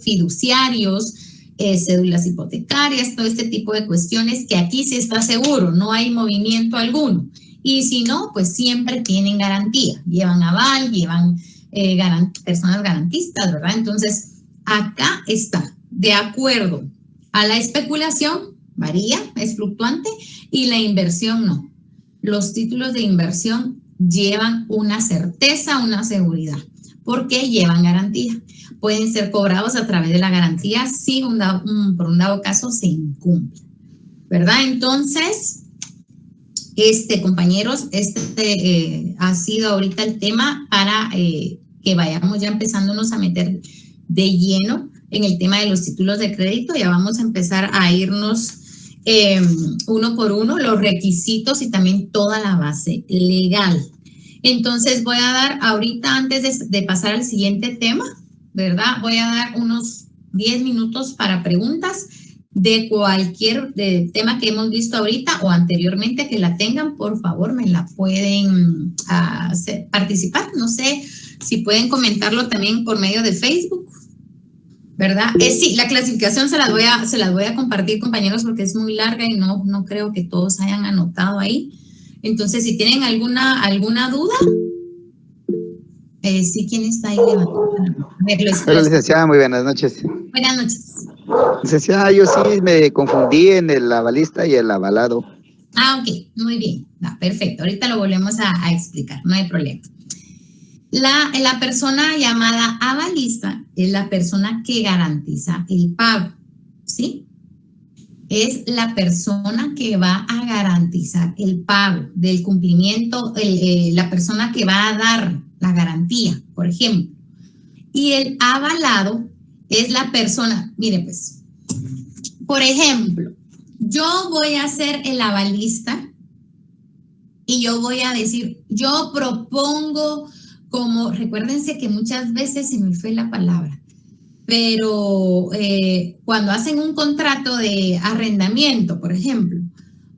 fiduciarios, cédulas hipotecarias, todo este tipo de cuestiones que aquí sí está seguro, no hay movimiento alguno. Y si no, pues siempre tienen garantía, llevan aval, llevan personas garantistas, ¿verdad? Entonces, acá está, de acuerdo a la especulación, varía, es fluctuante, y la inversión no. Los títulos de inversión llevan una certeza, una seguridad, porque llevan garantía. Pueden ser cobrados a través de la garantía si por un dado caso se incumple, ¿verdad? Entonces, compañeros, ha sido ahorita el tema para que vayamos ya empezándonos a meter de lleno en el tema de los títulos de crédito. Ya vamos a empezar a irnos uno por uno, los requisitos y también toda la base legal. Entonces voy a dar ahorita, antes de pasar al siguiente tema, ¿verdad? Voy a dar unos 10 minutos para preguntas de cualquier tema que hemos visto ahorita o anteriormente que la tengan, por favor, me la pueden participar. No sé si pueden comentarlo también por medio de Facebook, ¿verdad? Sí, la clasificación se las voy a compartir, compañeros, porque es muy larga y no creo que todos hayan anotado ahí. Entonces, si tienen alguna duda, sí, ¿quién está ahí levantando? Hola, licenciada, muy buenas noches. Buenas noches. Licenciada, yo sí me confundí en el avalista y el avalado. Ok, muy bien, perfecto. Ahorita lo volvemos a explicar, no hay problema. La persona llamada avalista es la persona que garantiza el pago, ¿sí? Es la persona que va a garantizar el pago del cumplimiento, la persona que va a dar la garantía, por ejemplo. Y el avalado es la persona, mire pues, por ejemplo, yo voy a ser el avalista y yo voy a decir, yo propongo como, recuérdense que muchas veces se me fue la palabra, pero cuando hacen un contrato de arrendamiento, por ejemplo,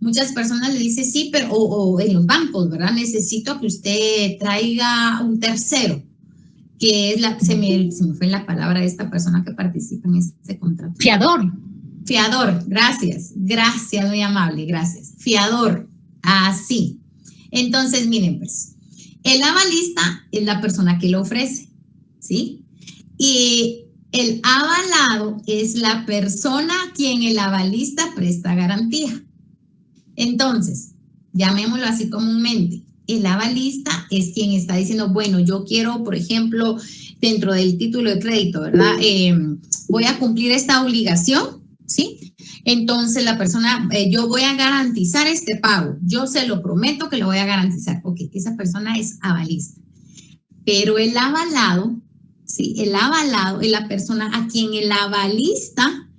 muchas personas le dicen sí, pero o en los bancos, ¿verdad? Necesito que usted traiga un tercero, que es se me fue la palabra de esta persona que participa en este contrato. Fiador, gracias, muy amable, gracias. Fiador, así. Entonces, miren pues, el avalista es la persona que lo ofrece, ¿sí? Y el avalado es la persona a quien el avalista presta garantía. Entonces, llamémoslo así comúnmente, el avalista es quien está diciendo, bueno, yo quiero, por ejemplo, dentro del título de crédito, ¿verdad? Voy a cumplir esta obligación, ¿sí? Entonces, la persona, yo voy a garantizar este pago, yo se lo prometo que lo voy a garantizar. Ok, esa persona es avalista. Pero el avalado, ¿sí? El avalado es la persona a quien el avalista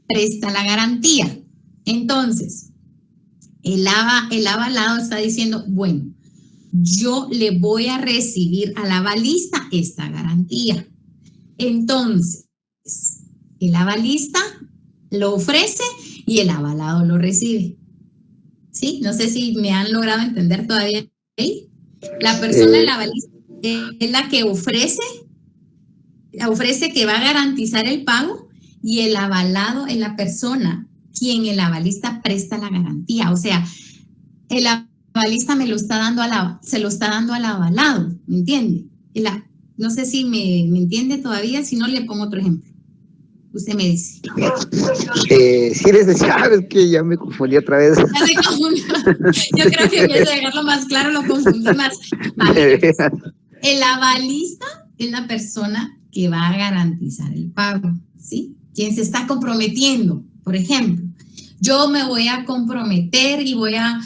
presta la garantía. Entonces, el avalado está diciendo, bueno, yo le voy a recibir al avalista esta garantía. Entonces, el avalista lo ofrece y el avalado lo recibe. ¿Sí? No sé si me han logrado entender todavía. ¿Sí? La persona, el avalista, es la que ofrece que va a garantizar el pago, y el avalado es la persona quien el avalista presta la garantía. O sea, el avalista se lo está dando al avalado, ¿me entiende? No sé si me entiende todavía, si no le pongo otro ejemplo. Usted me dice. Sí, les decía, es que ya me confundí otra vez. Ya se confundió. Yo creo que en vez de dejarlo más claro, lo confundí más. Vale. El avalista es la persona que va a garantizar el pago, ¿sí? Quien se está comprometiendo. Por ejemplo, yo me voy a comprometer y voy a...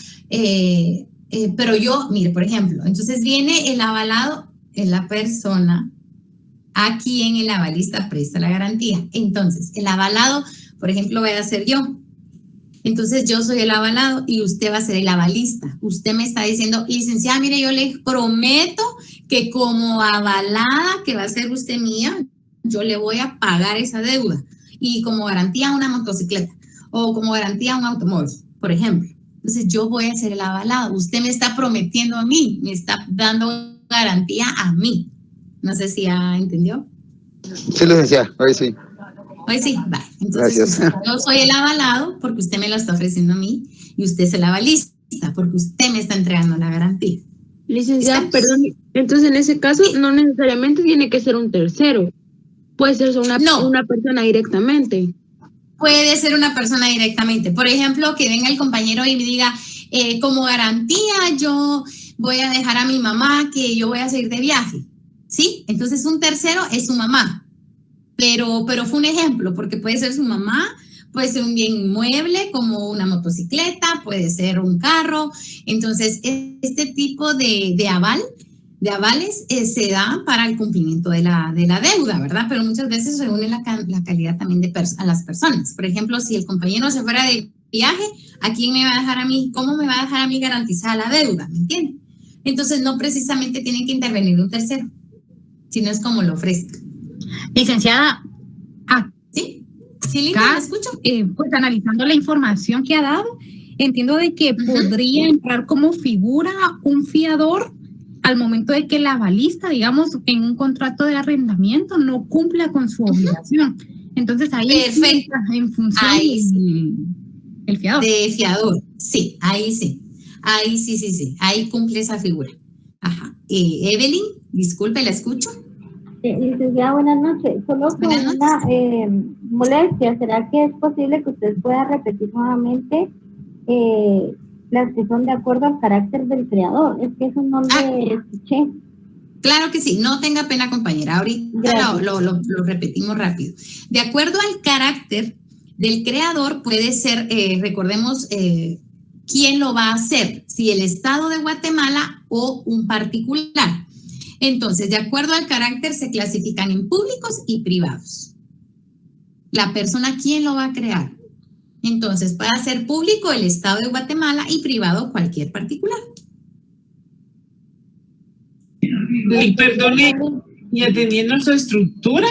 pero yo, mire, por ejemplo, entonces viene el avalado, es la persona a quien el avalista presta la garantía. Entonces, el avalado, por ejemplo, voy a ser yo. Entonces, yo soy el avalado y usted va a ser el avalista. Usted me está diciendo, licenciada, mire, yo le prometo que como avalada, que va a ser usted mía, yo le voy a pagar esa deuda. Y como garantía una motocicleta o como garantía un automóvil, por ejemplo. Entonces, yo voy a ser el avalado. Usted me está prometiendo a mí, me está dando garantía a mí. No sé si ya entendió. Sí, licenciada, hoy sí. Hoy sí, vale. Entonces, yo soy el avalado porque usted me lo está ofreciendo a mí y usted es el avalista porque usted me está entregando la garantía. Licenciada, perdón, entonces en ese caso no necesariamente tiene que ser un tercero. Puede ser una persona directamente. Puede ser una persona directamente. Por ejemplo, que venga el compañero y me diga, como garantía yo voy a dejar a mi mamá que yo voy a seguir de viaje. ¿Sí? Entonces un tercero es su mamá, pero fue un ejemplo, porque puede ser su mamá, puede ser un bien inmueble como una motocicleta, puede ser un carro. Entonces este tipo de avales se da para el cumplimiento de la deuda, ¿verdad? Pero muchas veces se une la calidad también a las personas. Por ejemplo, si el compañero se fuera de viaje, ¿a quién me va a dejar a mí? ¿Cómo me va a dejar a mí garantizar la deuda? ¿Me entiende? Entonces no precisamente tiene que intervenir un tercero, si no es como lo ofrezca. Licenciada, ¿sí? ¿Sí, Linda, me escucho? Pues analizando la información que ha dado, entiendo de que podría entrar como figura un fiador al momento de que el avalista, digamos, en un contrato de arrendamiento no cumpla con su obligación. Entonces ahí perfecto. En función el fiador. De fiador, sí, ahí sí. Ahí sí. Ahí cumple esa figura. Ajá. Evelyn, disculpe, ¿la escucho? Licenciada, buenas noches. Solo con una molestia, ¿será que es posible que usted pueda repetir nuevamente las que son de acuerdo al carácter del creador? Es que eso no le escuché. Claro que sí, no tenga pena, compañera. Ahorita lo repetimos rápido. De acuerdo al carácter del creador puede ser, recordemos, quién lo va a hacer, si el Estado de Guatemala o un particular. Entonces, de acuerdo al carácter se clasifican en públicos y privados. La persona, ¿quién lo va a crear? Entonces, puede ser público el Estado de Guatemala y privado cualquier particular. Y perdone, ¿y atendiendo a su estructura?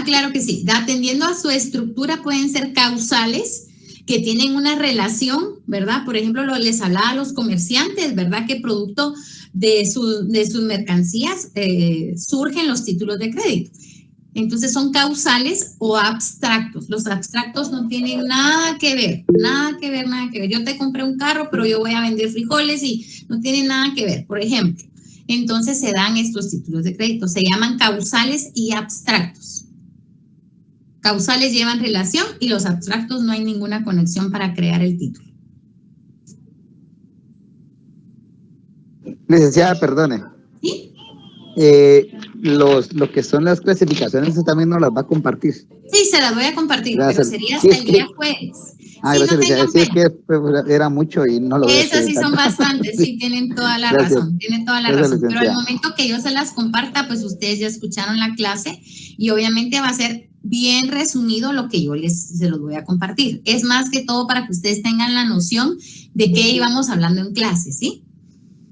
Claro que sí. Atendiendo a su estructura pueden ser causales que tienen una relación, ¿verdad? Por ejemplo, les hablaba a los comerciantes, ¿verdad? Que producto de sus mercancías surgen los títulos de crédito. Entonces son causales o abstractos. Los abstractos no tienen nada que ver. Yo te compré un carro, pero yo voy a vender frijoles y no tienen nada que ver, por ejemplo. Entonces se dan estos títulos de crédito. Se llaman causales y abstractos. Causales llevan relación y los abstractos no hay ninguna conexión para crear el título. Licenciada, perdone. ¿Sí? Lo que son las clasificaciones, eso también nos las va a compartir. Sí, se las voy a compartir, gracias. Pero sería hasta el día jueves. Gracias, licenciada. Sí, es que era mucho y no lo veo. Esas sí son bastantes, sí, tienen toda la razón, tienen toda la razón. Pero al momento que yo se las comparta, pues ustedes ya escucharon la clase y obviamente va a ser bien resumido lo que yo se los voy a compartir. Es más que todo para que ustedes tengan la noción de qué íbamos hablando en clase, ¿sí?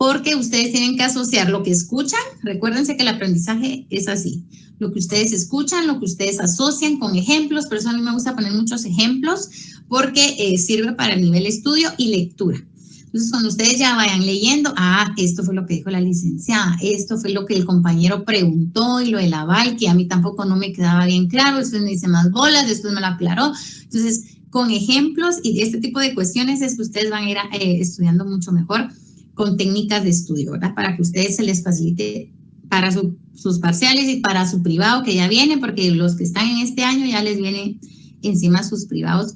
porque ustedes tienen que asociar lo que escuchan. Recuérdense que el aprendizaje es así. Lo que ustedes escuchan, lo que ustedes asocian con ejemplos. Por eso a mí me gusta poner muchos ejemplos, porque sirve para el nivel estudio y lectura. Entonces, cuando ustedes ya vayan leyendo, esto fue lo que dijo la licenciada, esto fue lo que el compañero preguntó y lo del aval, que a mí tampoco no me quedaba bien claro, después me hice más bolas, después me lo aclaró. Entonces, con ejemplos y este tipo de cuestiones es que ustedes van a ir estudiando mucho mejor con técnicas de estudio, ¿verdad? Para que a ustedes se les facilite para sus parciales y para su privado que ya viene, porque los que están en este año ya les viene encima sus privados,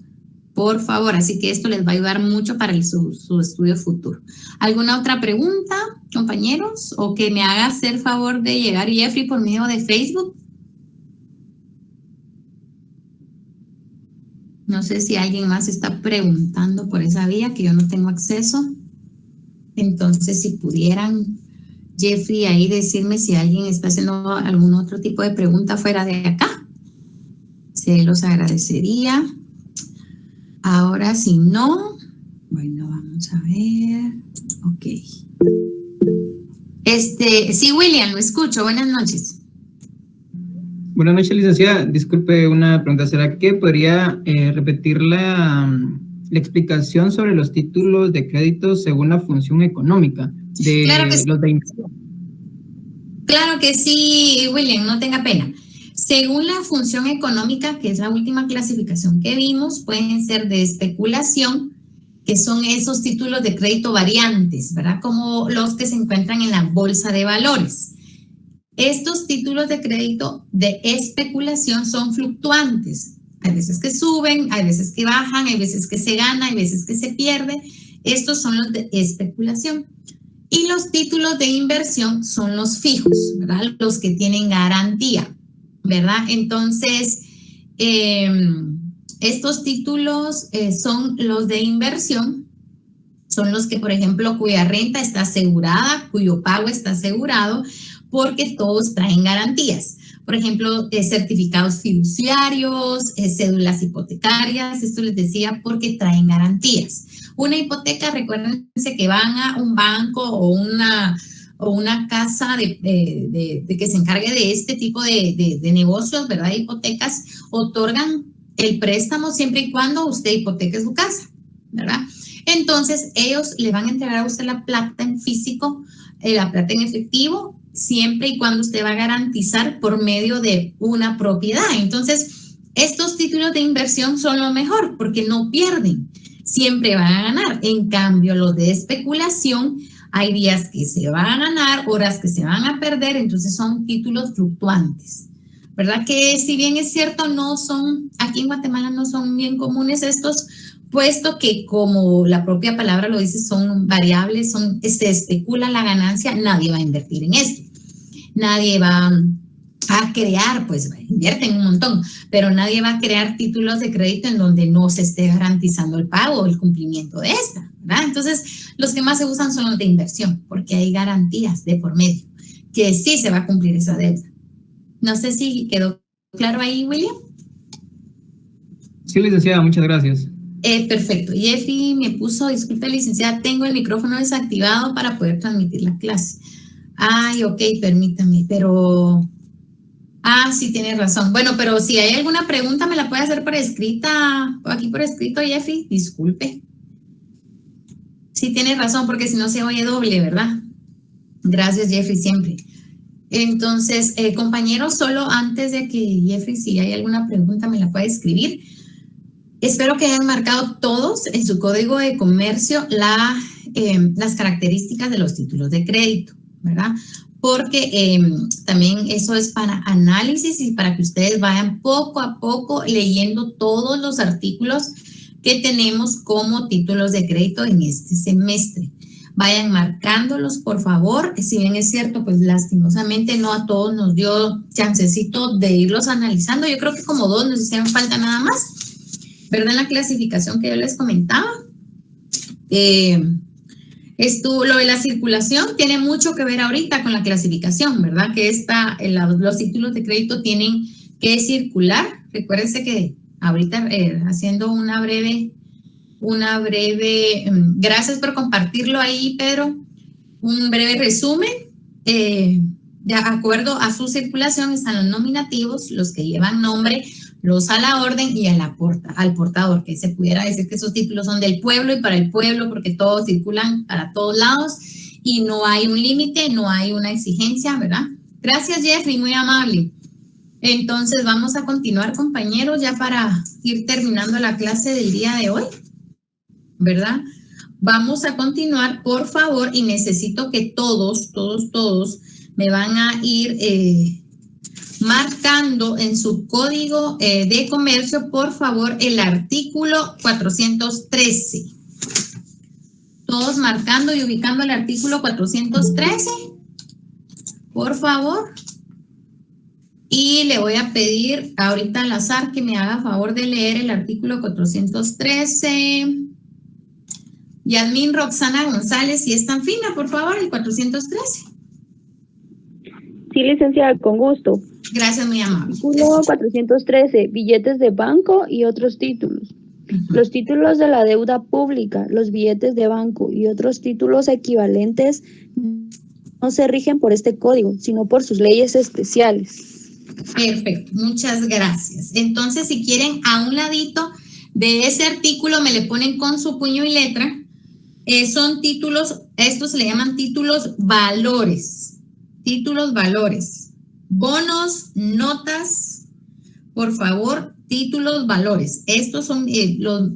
por favor. Así que esto les va a ayudar mucho para su estudio futuro. ¿Alguna otra pregunta, compañeros? O que me haga hacer favor de llegar Jeffrey por medio de Facebook. No sé si alguien más está preguntando por esa vía, que yo no tengo acceso. Entonces, si pudieran, Jeffrey, ahí decirme si alguien está haciendo algún otro tipo de pregunta fuera de acá. Se los agradecería. Ahora, si no, bueno, vamos a ver. Ok. Sí, William, lo escucho. Buenas noches. Buenas noches, licenciada. Disculpe una pregunta. ¿Será que podría repetir la explicación sobre los títulos de crédito según la función económica de claro que sí. los de inversión? Claro que sí, William, no tenga pena. Según la función económica, que es la última clasificación que vimos, pueden ser de especulación, que son esos títulos de crédito variantes, ¿verdad? Como los que se encuentran en la bolsa de valores. Estos títulos de crédito de especulación son fluctuantes. Hay veces que suben, hay veces que bajan, hay veces que se gana, hay veces que se pierde. Estos son los de especulación. Y los títulos de inversión son los fijos, ¿verdad? Los que tienen garantía, ¿verdad? Entonces, estos títulos son los de inversión, son los que, por ejemplo, cuya renta está asegurada, cuyo pago está asegurado, porque todos traen garantías. Por ejemplo, certificados fiduciarios, cédulas hipotecarias, esto les decía porque traen garantías. Una hipoteca, recuérdense que van a un banco o una casa de que se encargue de este tipo de negocios, ¿verdad? Hipotecas, otorgan el préstamo siempre y cuando usted hipoteque su casa, ¿verdad? Entonces, ellos le van a entregar a usted la plata en físico, la plata en efectivo, siempre y cuando usted va a garantizar por medio de una propiedad. Entonces, estos títulos de inversión son lo mejor porque no pierden, siempre van a ganar. En cambio, los de especulación, hay días que se van a ganar, horas que se van a perder, entonces son títulos fluctuantes. ¿Verdad? Que si bien es cierto, no son, aquí en Guatemala no son bien comunes estos, puesto que como la propia palabra lo dice, son variables, se especula la ganancia, nadie va a invertir en esto. Nadie va a crear, pues invierten un montón, pero nadie va a crear títulos de crédito en donde no se esté garantizando el pago o el cumplimiento de esta, ¿verdad? Entonces, los que más se usan son los de inversión, porque hay garantías de por medio, que sí se va a cumplir esa deuda. No sé si quedó claro ahí, William. Sí, licenciada, muchas gracias. Perfecto. Jeffy me puso, disculpe, licenciada, tengo el micrófono desactivado para poder transmitir la clase. Ay, ok, permítame, pero... sí, tiene razón. Bueno, pero si hay alguna pregunta, me la puede hacer por escrita, aquí por escrito, Jeffy, disculpe. Sí, tiene razón, porque si no se oye doble, ¿verdad? Gracias, Jeffrey, siempre. Entonces, compañeros, solo antes de que Jeffrey, si hay alguna pregunta, me la pueda escribir. Espero que hayan marcado todos en su código de comercio las características de los títulos de crédito, ¿verdad? Porque también eso es para análisis y para que ustedes vayan poco a poco leyendo todos los artículos que tenemos como títulos de crédito en este semestre. Vayan marcándolos, por favor. Si bien es cierto, pues lastimosamente no a todos nos dio chancecito de irlos analizando. Yo creo que como 2 nos hicieron falta nada más, ¿verdad? En la clasificación que yo les comentaba. Lo de la circulación tiene mucho que ver ahorita con la clasificación, ¿verdad? Que los títulos de crédito tienen que circular. Recuérdense que ahorita haciendo una breve, gracias por compartirlo ahí, Pedro. un breve resumen. De acuerdo a su circulación están los nominativos, los que llevan nombre, los a la orden y al portador, que se pudiera decir que esos títulos son del pueblo y para el pueblo, porque todos circulan para todos lados y no hay un límite, no hay una exigencia, ¿verdad? Gracias, Jeffrey, muy amable. Entonces vamos a continuar, compañeros, ya para ir terminando la clase del día de hoy, ¿verdad? Vamos a continuar, por favor, y necesito que todos me van a ir marcando en su código de comercio, por favor, el artículo 413. Todos marcando y ubicando el artículo 413, por favor. Y le voy a pedir ahorita al azar que me haga favor de leer el artículo 413. Yasmín Roxana González, si es tan fina, por favor, el 413. Sí, licenciada, con gusto. Gracias, muy amable. Artículo 413, billetes de banco y otros títulos. Los títulos de la deuda pública, los billetes de banco y otros títulos equivalentes no se rigen por este código, sino por sus leyes especiales. Perfecto, muchas gracias. Entonces, si quieren, a un ladito de ese artículo me le ponen con su puño y letra. Son títulos, estos se le llaman títulos valores. Títulos valores. Bonos, notas, por favor, títulos valores. Estos son los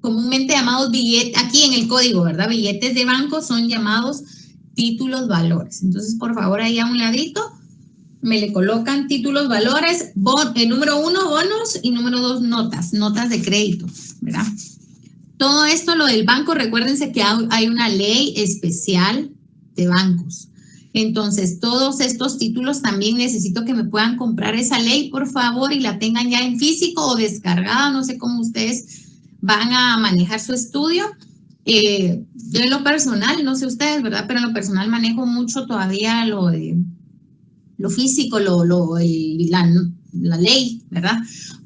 comúnmente llamados billetes, aquí en el código, ¿verdad? Billetes de banco son llamados títulos valores. Entonces, por favor, ahí a un ladito me le colocan títulos valores, número 1, bonos, y número 2, notas de crédito, ¿verdad? Todo esto, lo del banco, recuérdense que hay una ley especial de bancos. Entonces, todos estos títulos también necesito que me puedan comprar esa ley, por favor, y la tengan ya en físico o descargada, no sé cómo ustedes van a manejar su estudio. Yo en lo personal, no sé ustedes, ¿verdad? Pero en lo personal manejo mucho todavía lo físico, la ley, ¿verdad?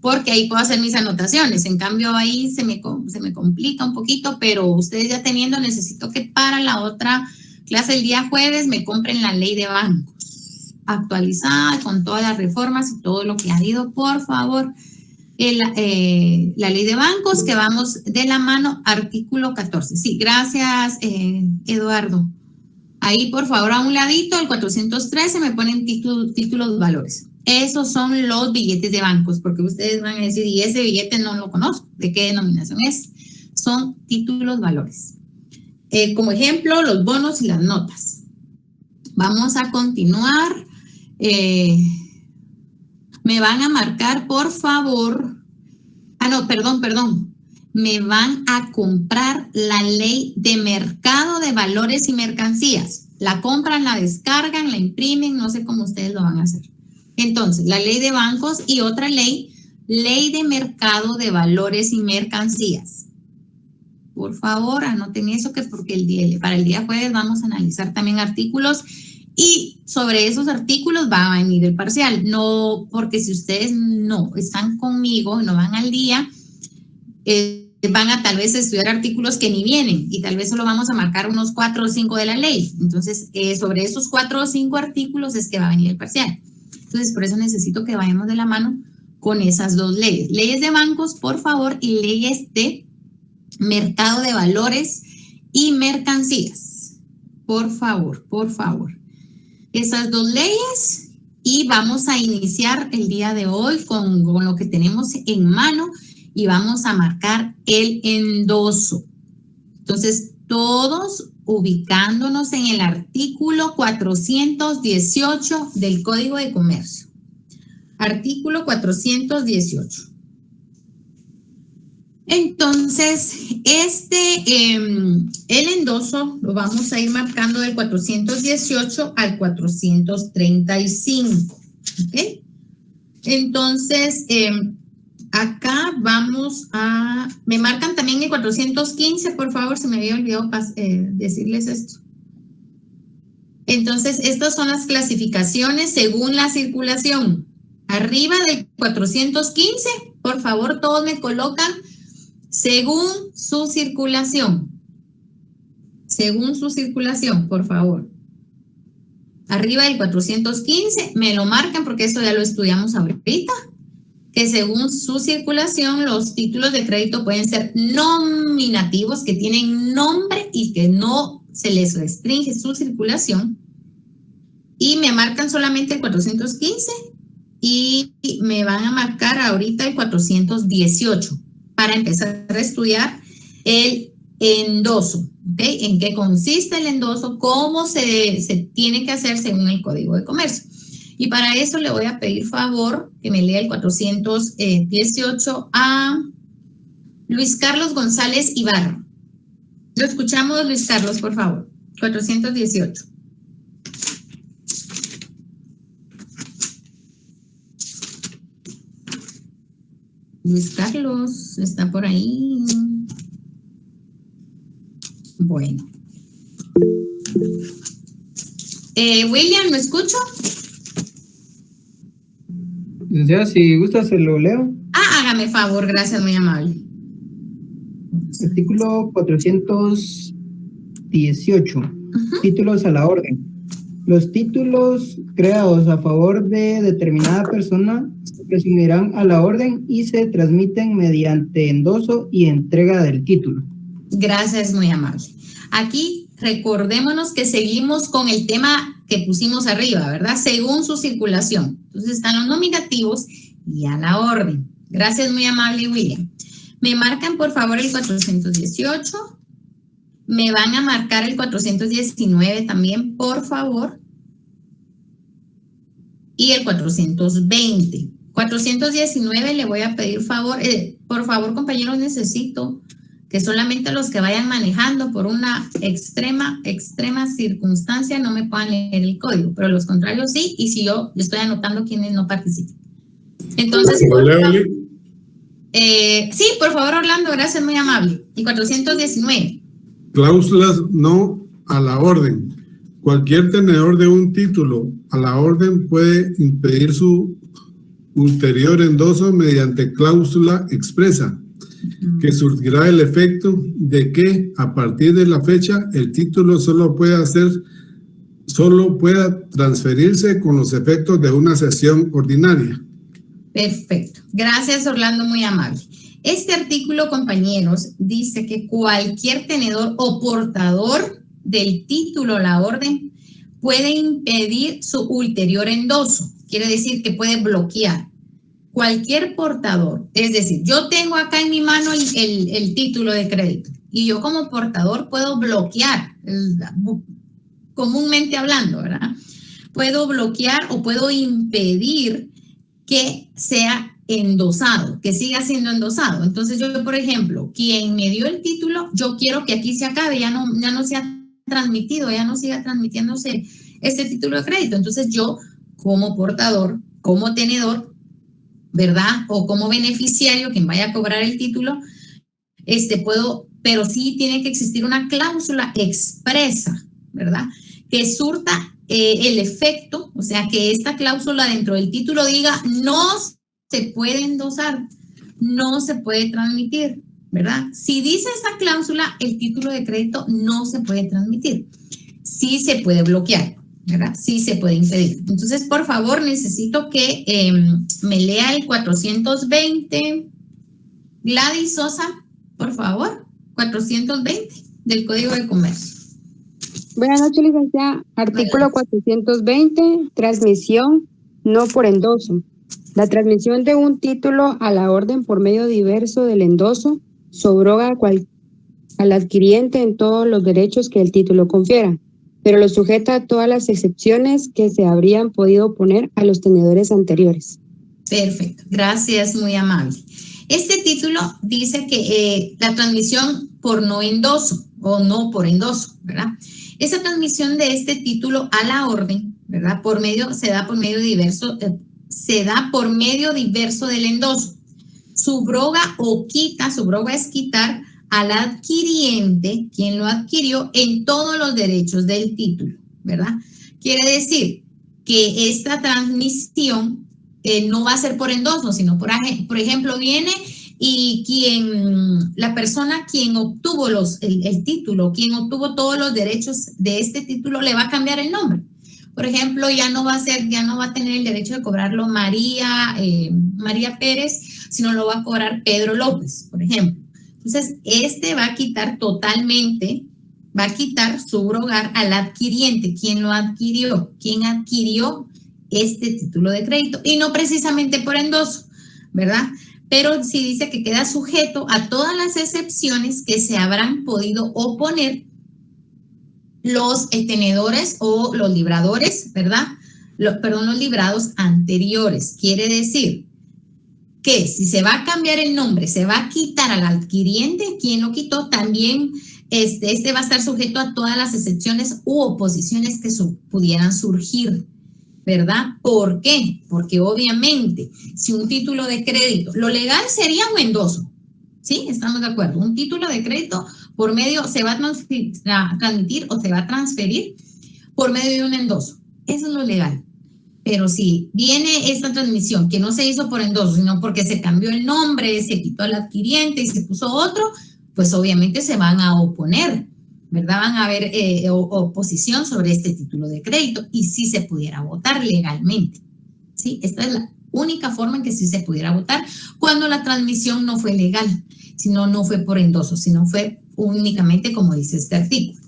Porque ahí puedo hacer mis anotaciones. En cambio, ahí se me complica un poquito, pero ustedes ya teniendo, necesito que para la otra clase el día jueves me compren la ley de bancos actualizada con todas las reformas y todo lo que ha ido, por favor. La ley de bancos, que vamos de la mano, artículo 14. Sí, gracias, Eduardo. Ahí, por favor, a un ladito, el 413, me ponen títulos valores. Esos son los billetes de bancos, porque ustedes van a decir, y ese billete no lo conozco, ¿de qué denominación es? Son títulos valores. Como ejemplo, los bonos y las notas. Vamos a continuar. Me van a marcar, por favor. Perdón. Me van a comprar la ley de mercado de valores y mercancías. La compran, la descargan, la imprimen, no sé cómo ustedes lo van a hacer. Entonces, la ley de bancos y otra ley de mercado de valores y mercancías. Por favor, anoten eso, que porque para el día jueves vamos a analizar también artículos y sobre esos artículos va a venir el parcial. No, porque si ustedes no están conmigo, no van al día, van a tal vez estudiar artículos que ni vienen y tal vez solo vamos a marcar unos 4 o 5 de la ley. Entonces, sobre esos 4 o 5 artículos es que va a venir el parcial. Entonces, por eso necesito que vayamos de la mano con esas dos leyes. Leyes de bancos, por favor, y leyes de mercado de valores y mercancías. Por favor. Esas dos leyes, y vamos a iniciar el día de hoy con lo que tenemos en mano y vamos a marcar el endoso. Entonces, todos ubicándonos en el artículo 418 del Código de Comercio. Artículo 418. Entonces, el endoso lo vamos a ir marcando del 418 al 435. ¿Ok? Entonces, acá vamos a... Me marcan también el 415, por favor, se me había olvidado decirles esto. Entonces, estas son las clasificaciones según la circulación. Arriba del 415, por favor, todos me colocan según su circulación. según su circulación, por favor. Arriba del 415, me lo marcan porque eso ya lo estudiamos ahorita, que según su circulación los títulos de crédito pueden ser nominativos, que tienen nombre y que no se les restringe su circulación. Y me marcan solamente el 415 y me van a marcar ahorita el 418 para empezar a estudiar el endoso. ¿Okay? ¿En qué consiste el endoso? ¿Cómo se tiene que hacer según el Código de Comercio? Y para eso le voy a pedir favor que me lea el 418 a Luis Carlos González Ibarra. Lo escuchamos, Luis Carlos, por favor. 418. Luis Carlos, ¿está por ahí? Bueno. William, ¿me escucho? Licenciada, si gusta, se lo leo. Hágame favor, gracias, muy amable. Artículo 418. Títulos a la orden. Los títulos creados a favor de determinada persona se presumirán a la orden y se transmiten mediante endoso y entrega del título. Gracias, muy amable. Aquí recordémonos que seguimos con el tema que pusimos arriba, ¿verdad? Según su circulación. Entonces están los nominativos y a la orden. Gracias, muy amable, William. Me marcan, por favor, el 418. Me van a marcar el 419 también, por favor. Y el 420. 419 le voy a pedir favor. Por favor, compañeros, necesito que solamente los que vayan manejando por una extrema circunstancia no me puedan leer el código, pero los contrarios sí, y si yo estoy anotando quienes no participan. Entonces, sí, por favor, Orlando, gracias, muy amable. Y 419. Cláusulas no a la orden. Cualquier tenedor de un título a la orden puede impedir su ulterior endoso mediante cláusula expresa, que surtirá el efecto de que a partir de la fecha el título solo pueda transferirse con los efectos de una sesión ordinaria. Perfecto. Gracias, Orlando, muy amable. Este artículo, compañeros, dice que cualquier tenedor o portador del título a la orden puede impedir su ulterior endoso. Quiere decir que puede bloquear. Cualquier portador, es decir, yo tengo acá en mi mano el título de crédito y yo como portador puedo bloquear, comúnmente hablando, ¿verdad? Puedo bloquear o puedo impedir que sea endosado, que siga siendo endosado. Entonces yo, por ejemplo, quien me dio el título, yo quiero que aquí se acabe, ya no sea transmitido, ya no siga transmitiéndose este título de crédito. Entonces yo como portador, como tenedor, ¿verdad? O como beneficiario, quien vaya a cobrar el título, puedo, pero sí tiene que existir una cláusula expresa, ¿verdad? Que surta el efecto, o sea, que esta cláusula dentro del título diga no se puede endosar, no se puede transmitir, ¿verdad? Si dice esta cláusula, el título de crédito no se puede transmitir. Sí se puede bloquear, ¿verdad? Sí se puede impedir. Entonces, por favor, necesito que me lea el 420. Gladys Sosa, por favor, 420 del Código de Comercio. Buenas noches, licenciada. Artículo 420, transmisión no por endoso. La transmisión de un título a la orden por medio diverso del endoso subroga al adquiriente en todos los derechos que el título confiera, pero lo sujeta a todas las excepciones que se habrían podido poner a los tenedores anteriores. Perfecto, gracias, muy amable. Este título dice que la transmisión por no endoso o no por endoso, ¿verdad? Esa transmisión de este título a la orden, ¿verdad? Se da por medio diverso del endoso. Subroga o quita, subroga es quitar al adquiriente, quien lo adquirió, en todos los derechos del título, ¿verdad? Quiere decir que esta transmisión no va a ser por endoso, sino por ejemplo, viene y la persona quien obtuvo el título, quien obtuvo todos los derechos de este título, le va a cambiar el nombre. Por ejemplo, ya no va a tener el derecho de cobrarlo María Pérez, sino lo va a cobrar Pedro López, por ejemplo. Entonces, va a quitar totalmente, va a quitar, subrogar al adquiriente, quien lo adquirió, quien adquirió este título de crédito, y no precisamente por endoso, ¿verdad? Pero sí dice que queda sujeto a todas las excepciones que se habrán podido oponer los tenedores o los libradores, ¿verdad? Los librados anteriores. Quiere decir que si se va a cambiar el nombre, se va a quitar al adquiriente, quien lo quitó, también este va a estar sujeto a todas las excepciones u oposiciones que pudieran surgir, ¿verdad? ¿Por qué? Porque obviamente, si un título de crédito, lo legal sería un endoso, ¿sí? Estamos de acuerdo. Un título de crédito por medio, se va a transmitir o se va a transferir por medio de un endoso. Eso es lo legal. Pero si viene esta transmisión que no se hizo por endoso, sino porque se cambió el nombre, se quitó al adquiriente y se puso otro, pues obviamente se van a oponer, ¿verdad? Van a haber oposición sobre este título de crédito y sí se pudiera votar legalmente, ¿sí? Esta es la única forma en que sí se pudiera votar cuando la transmisión no fue legal, sino no fue por endoso, sino fue únicamente como dice este artículo.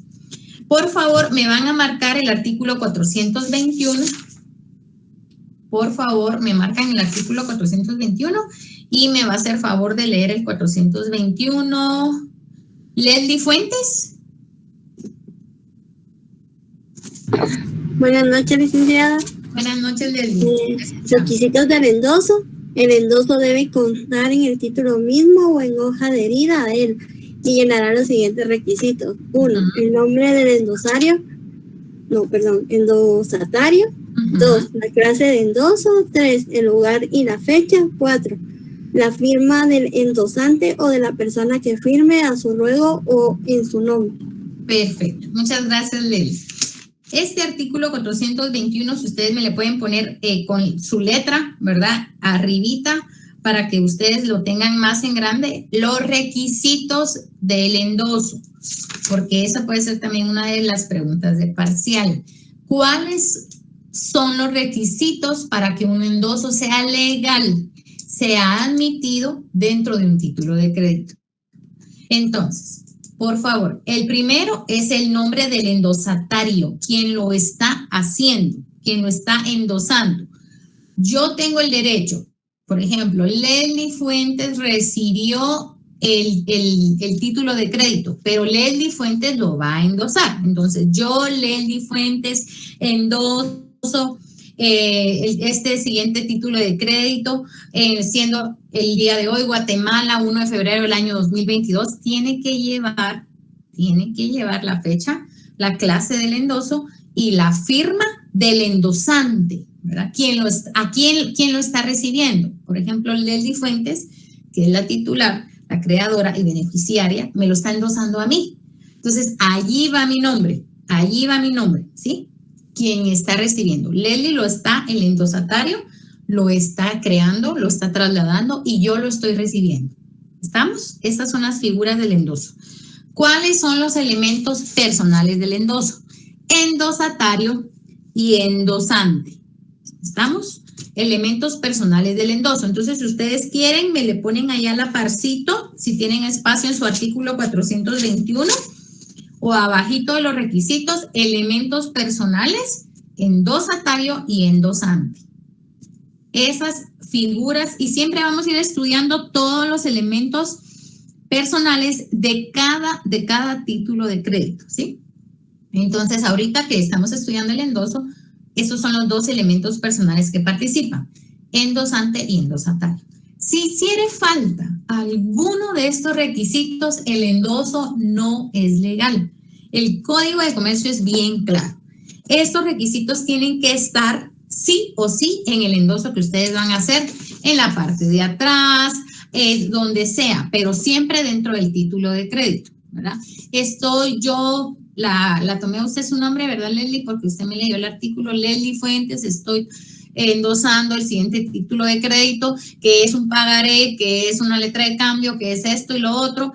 Por favor, me van a marcar el artículo 421. Por favor, me marcan el artículo 421 y me va a hacer favor de leer el 421. Leslie Fuentes. Buenas noches, licenciada. Buenas noches, Leslie. Requisitos del endoso. El endoso debe constar en el título mismo o en hoja adherida a él y llenará los siguientes requisitos. 1. El nombre del endosatario. 2. La clase de endoso. 3. El lugar y la fecha. 4. La firma del endosante o de la persona que firme a su ruego o en su nombre. Perfecto. Muchas gracias, Leslie. Este artículo 421, si ustedes me le pueden poner con su letra, ¿verdad? Arribita, para que ustedes lo tengan más en grande, los requisitos del endoso, porque esa puede ser también una de las preguntas de parcial. ¿Cuáles son los requisitos para que un endoso sea legal, sea admitido dentro de un título de crédito? Entonces, por favor, el primero es el nombre del endosatario, quien lo está haciendo, quien lo está endosando. Yo tengo el derecho, por ejemplo, Leslie Fuentes recibió el título de crédito, pero Leslie Fuentes lo va a endosar. Entonces, yo, Leslie Fuentes, endoso este siguiente título de crédito, siendo el día de hoy, Guatemala, 1 de febrero del año 2022, tiene que llevar la fecha, la clase del endoso y la firma del endosante, ¿verdad? ¿Quién lo está recibiendo? Por ejemplo, Leslie Fuentes, que es la titular, la creadora y beneficiaria, me lo está endosando a mí. Entonces, allí va mi nombre, ¿sí? Quien está recibiendo. Leslie el endosatario lo está creando, lo está trasladando y yo lo estoy recibiendo. ¿Estamos? Estas son las figuras del endoso. ¿Cuáles son los elementos personales del endoso? Endosatario y endosante. ¿Estamos? Elementos personales del endoso. Entonces, si ustedes quieren, me le ponen allá a la parcito, si tienen espacio en su artículo 421, o abajito de los requisitos, elementos personales, endosatario y endosante. Esas figuras, y siempre vamos a ir estudiando todos los elementos personales de cada título de crédito, ¿sí? Entonces, ahorita que estamos estudiando el endoso, estos son los dos elementos personales que participan, endosante y endosatario. Si hiciere falta alguno de estos requisitos, el endoso no es legal. El Código de Comercio es bien claro. Estos requisitos tienen que estar sí o sí en el endoso que ustedes van a hacer en la parte de atrás, donde sea, pero siempre dentro del título de crédito, ¿verdad? La tomé a usted su nombre, ¿verdad, Leslie? Porque usted me leyó el artículo, Leslie Fuentes, estoy endosando el siguiente título de crédito, que es un pagaré, que es una letra de cambio, que es esto y lo otro.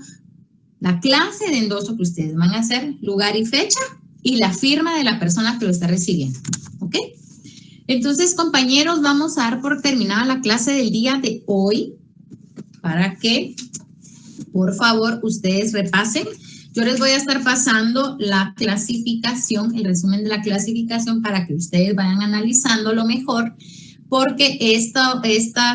La clase de endoso que ustedes van a hacer, lugar y fecha, y la firma de la persona que lo está recibiendo, ¿ok? Entonces, compañeros, vamos a dar por terminada la clase del día de hoy para que, por favor, ustedes repasen. Yo les voy a estar pasando la clasificación, el resumen de la clasificación para que ustedes vayan analizándolo mejor, porque esta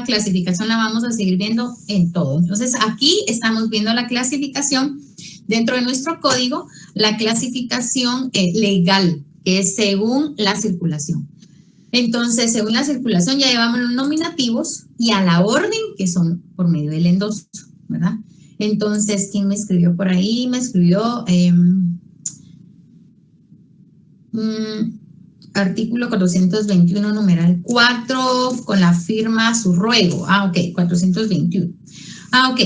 clasificación la vamos a seguir viendo en todo. Entonces, aquí estamos viendo la clasificación dentro de nuestro código, la clasificación legal, que es según la circulación. Entonces, según la circulación ya llevamos los nominativos y a la orden, que son por medio del endoso, ¿verdad? Entonces, ¿quién me escribió por ahí? Me escribió artículo 421, numeral 4, con la firma su ruego. Ok, 421. Ok,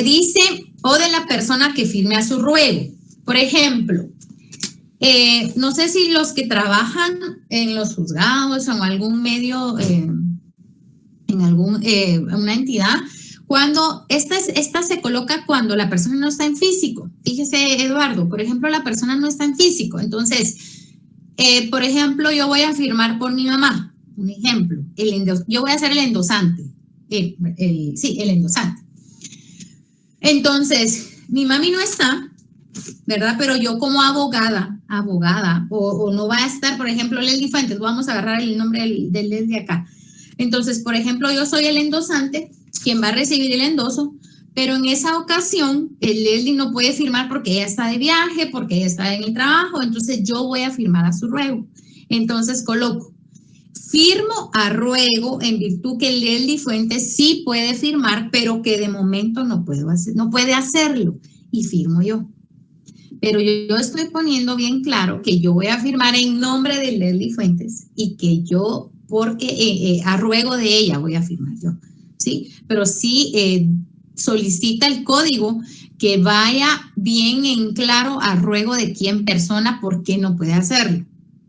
dice, o de la persona que firme a su ruego. Por ejemplo, no sé si los que trabajan en los juzgados o en algún medio, en una entidad, cuando esta se coloca cuando la persona no está en físico. Fíjese, Eduardo, por ejemplo, la persona no está en físico. Entonces, por ejemplo, yo voy a firmar por mi mamá. Un ejemplo, yo voy a ser el endosante. Sí, el endosante. Entonces, mi mami no está, ¿verdad? Pero yo como abogada, o no va a estar, por ejemplo, Leslie Fuentes, vamos a agarrar el nombre del Leslie acá. Entonces, por ejemplo, yo soy el endosante, quien va a recibir el endoso, pero en esa ocasión el Leslie no puede firmar porque ella está de viaje, porque ella está en el trabajo, entonces yo voy a firmar a su ruego. Entonces coloco, firmo a ruego en virtud que Leslie Fuentes sí puede firmar, pero que de momento no puede hacerlo, y firmo yo. Pero yo estoy poniendo bien claro que yo voy a firmar en nombre de Leslie Fuentes y que yo, porque a ruego de ella voy a firmar yo. ¿Sí? Pero sí solicita el código que vaya bien en claro a ruego de quién persona, por qué no puede hacerlo.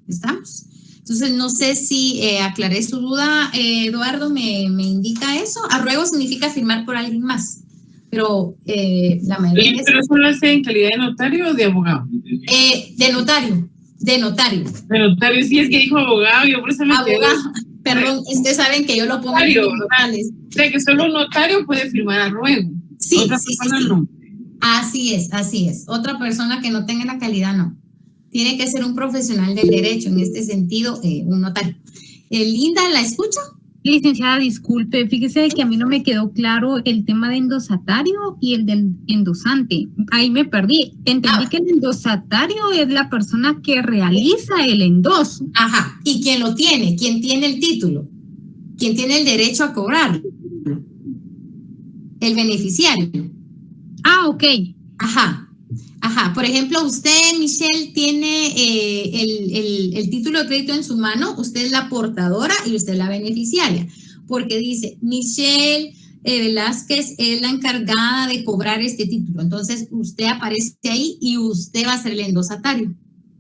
¿Estamos? Entonces, no sé si aclaré su duda, Eduardo, me indica eso. A ruego significa firmar por alguien más, pero la mayoría... ¿Pero eso lo hace en calidad de notario o de abogado? De notario. De notario, sí, es que dijo abogado, yo por eso me quedé. Perdón, ustedes saben que yo lo pongo en los notarios. O sea, que solo un notario puede firmar a ruego. Sí, otra persona no. Así es. Otra persona que no tenga la calidad, no. Tiene que ser un profesional del derecho, en este sentido, un notario. Linda, ¿la escucha? Licenciada, disculpe, fíjese que a mí no me quedó claro el tema de endosatario y el del endosante. Ahí me perdí. Entendí que el endosatario es la persona que realiza el endoso. Ajá. ¿Y quién lo tiene? ¿Quién tiene el título? ¿Quién tiene el derecho a cobrarlo? El beneficiario. Ok. Ajá. Por ejemplo, usted, Michelle, tiene el título de crédito en su mano, usted es la portadora y usted es la beneficiaria, porque dice, Michelle Velázquez es la encargada de cobrar este título. Entonces, usted aparece ahí y usted va a ser el endosatario,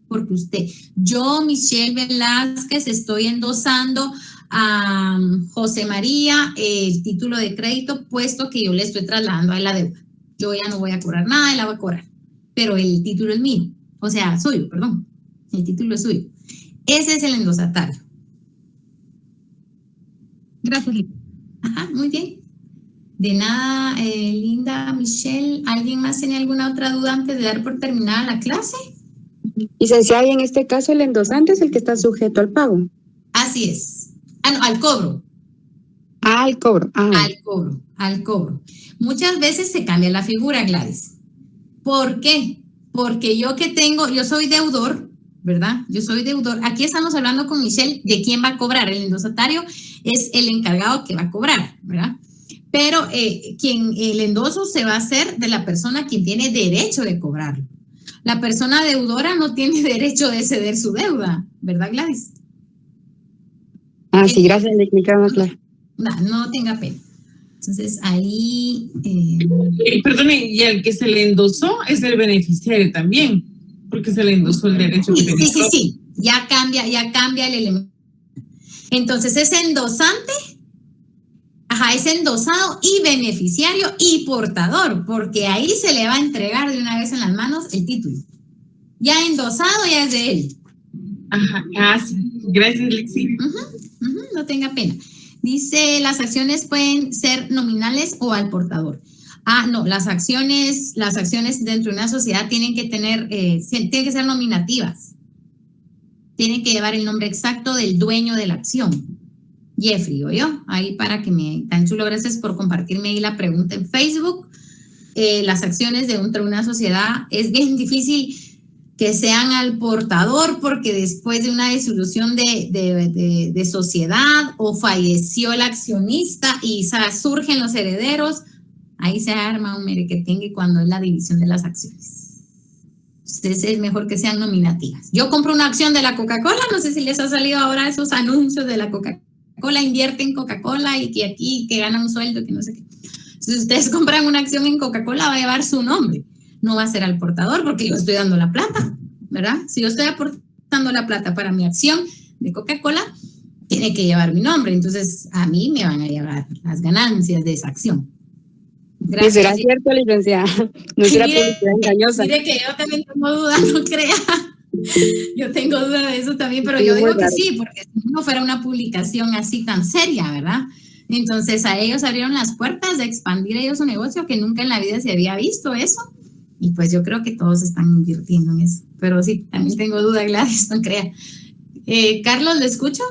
porque yo, Michelle Velázquez, estoy endosando a José María el título de crédito, puesto que yo le estoy trasladando a la deuda. Yo ya no voy a cobrar nada, él la va a cobrar. Pero el título es mío, o sea, suyo, perdón, el título es suyo. Ese es el endosatario. Gracias, Linda. Ajá, muy bien. De nada, Linda, Michelle, ¿alguien más tiene alguna otra duda antes de dar por terminada la clase? Licenciada, y en este caso el endosante es el que está sujeto al pago. Así es. No, al cobro. Al cobro. Al cobro. Muchas veces se cambia la figura, Gladys. ¿Por qué? Porque yo soy deudor, ¿verdad? Yo soy deudor. Aquí estamos hablando con Michelle de quién va a cobrar. El endosatario es el encargado que va a cobrar, ¿verdad? Pero el endoso se va a hacer de la persona quien tiene derecho de cobrarlo. La persona deudora no tiene derecho de ceder su deuda, ¿verdad, Gladys? Sí, gracias, me explicaron más claro. No tenga pena. Entonces, ahí... Perdone, y al que se le endosó es el beneficiario también, porque se le endosó el derecho. Sí. Ya cambia el elemento. Entonces es endosante, es endosado y beneficiario y portador, porque ahí se le va a entregar de una vez en las manos el título. Ya endosado, ya es de él. Sí. Gracias, Lexi. No tenga pena. Dice, las acciones pueden ser nominales o al portador. No, las acciones dentro de una sociedad tienen que ser nominativas. Tienen que llevar el nombre exacto del dueño de la acción. Jeffrey, o yo, ahí para que tan chulo, gracias por compartirme ahí la pregunta en Facebook. Las acciones dentro de una sociedad es bien difícil que sean al portador, porque después de una disolución de sociedad o falleció el accionista y surgen los herederos, ahí se arma un merequetengue cuando es la división de las acciones. Entonces es mejor que sean nominativas. Yo compro una acción de la Coca-Cola, no sé si les ha salido ahora esos anuncios de la Coca-Cola, invierte en Coca-Cola y que aquí que gana un sueldo, que no sé qué. Si ustedes compran una acción en Coca-Cola, va a llevar su nombre. No va a ser al portador porque yo estoy dando la plata, ¿verdad? Si yo estoy aportando la plata para mi acción de Coca-Cola, tiene que llevar mi nombre. Entonces, a mí me van a llevar las ganancias de esa acción. Gracias. ¿Será cierto, licenciada? No será publicidad engañosa. Mire que yo también tengo dudas, no crea. Yo tengo dudas de eso también, pero yo digo que sí, porque si no fuera una publicación así tan seria, ¿verdad? Entonces a ellos abrieron las puertas de expandir ellos su negocio, que nunca en la vida se había visto eso. Y pues yo creo que todos están invirtiendo en eso. Pero sí, también tengo duda, Gladys, no crea. Carlos, ¿le escucho?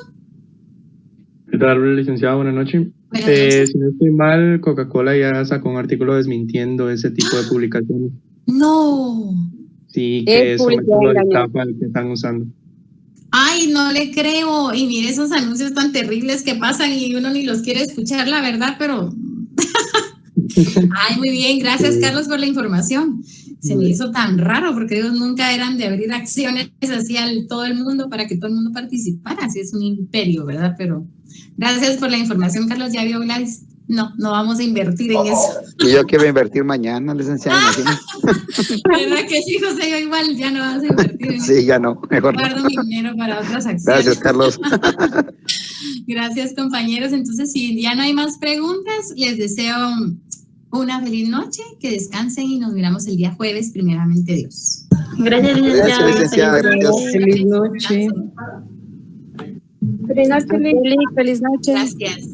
¿Qué tal, licenciada? Buenas noches. Buenas noches. Si no estoy mal, Coca-Cola ya sacó un artículo desmintiendo ese tipo de publicaciones. No. Sí, que es un método de estafa el que están usando. Ay, no le creo. Y mire esos anuncios tan terribles que pasan y uno ni los quiere escuchar, la verdad, pero... Ay, muy bien. Gracias, Carlos, por la información. Se me hizo tan raro porque ellos nunca eran de abrir acciones así a todo el mundo para que todo el mundo participara. Así es un imperio, ¿verdad? Pero gracias por la información, Carlos. ¿Ya vio, Gladys? No vamos a invertir en eso. Y yo quiero invertir mañana, licenciada, imagínate. ¿Verdad que sí, José? Yo igual ya no vas a invertir en eso. Sí, ya no, mejor. Guardo mi dinero para otras acciones. Gracias, Carlos. Gracias, compañeros. Entonces, si ya no hay más preguntas, les deseo una feliz noche, que descansen y nos miramos el día jueves, primeramente Dios. Gracias, licenciada. Gracias, licenciada. Feliz noche. Feliz noche, Lili. Feliz noche. Gracias.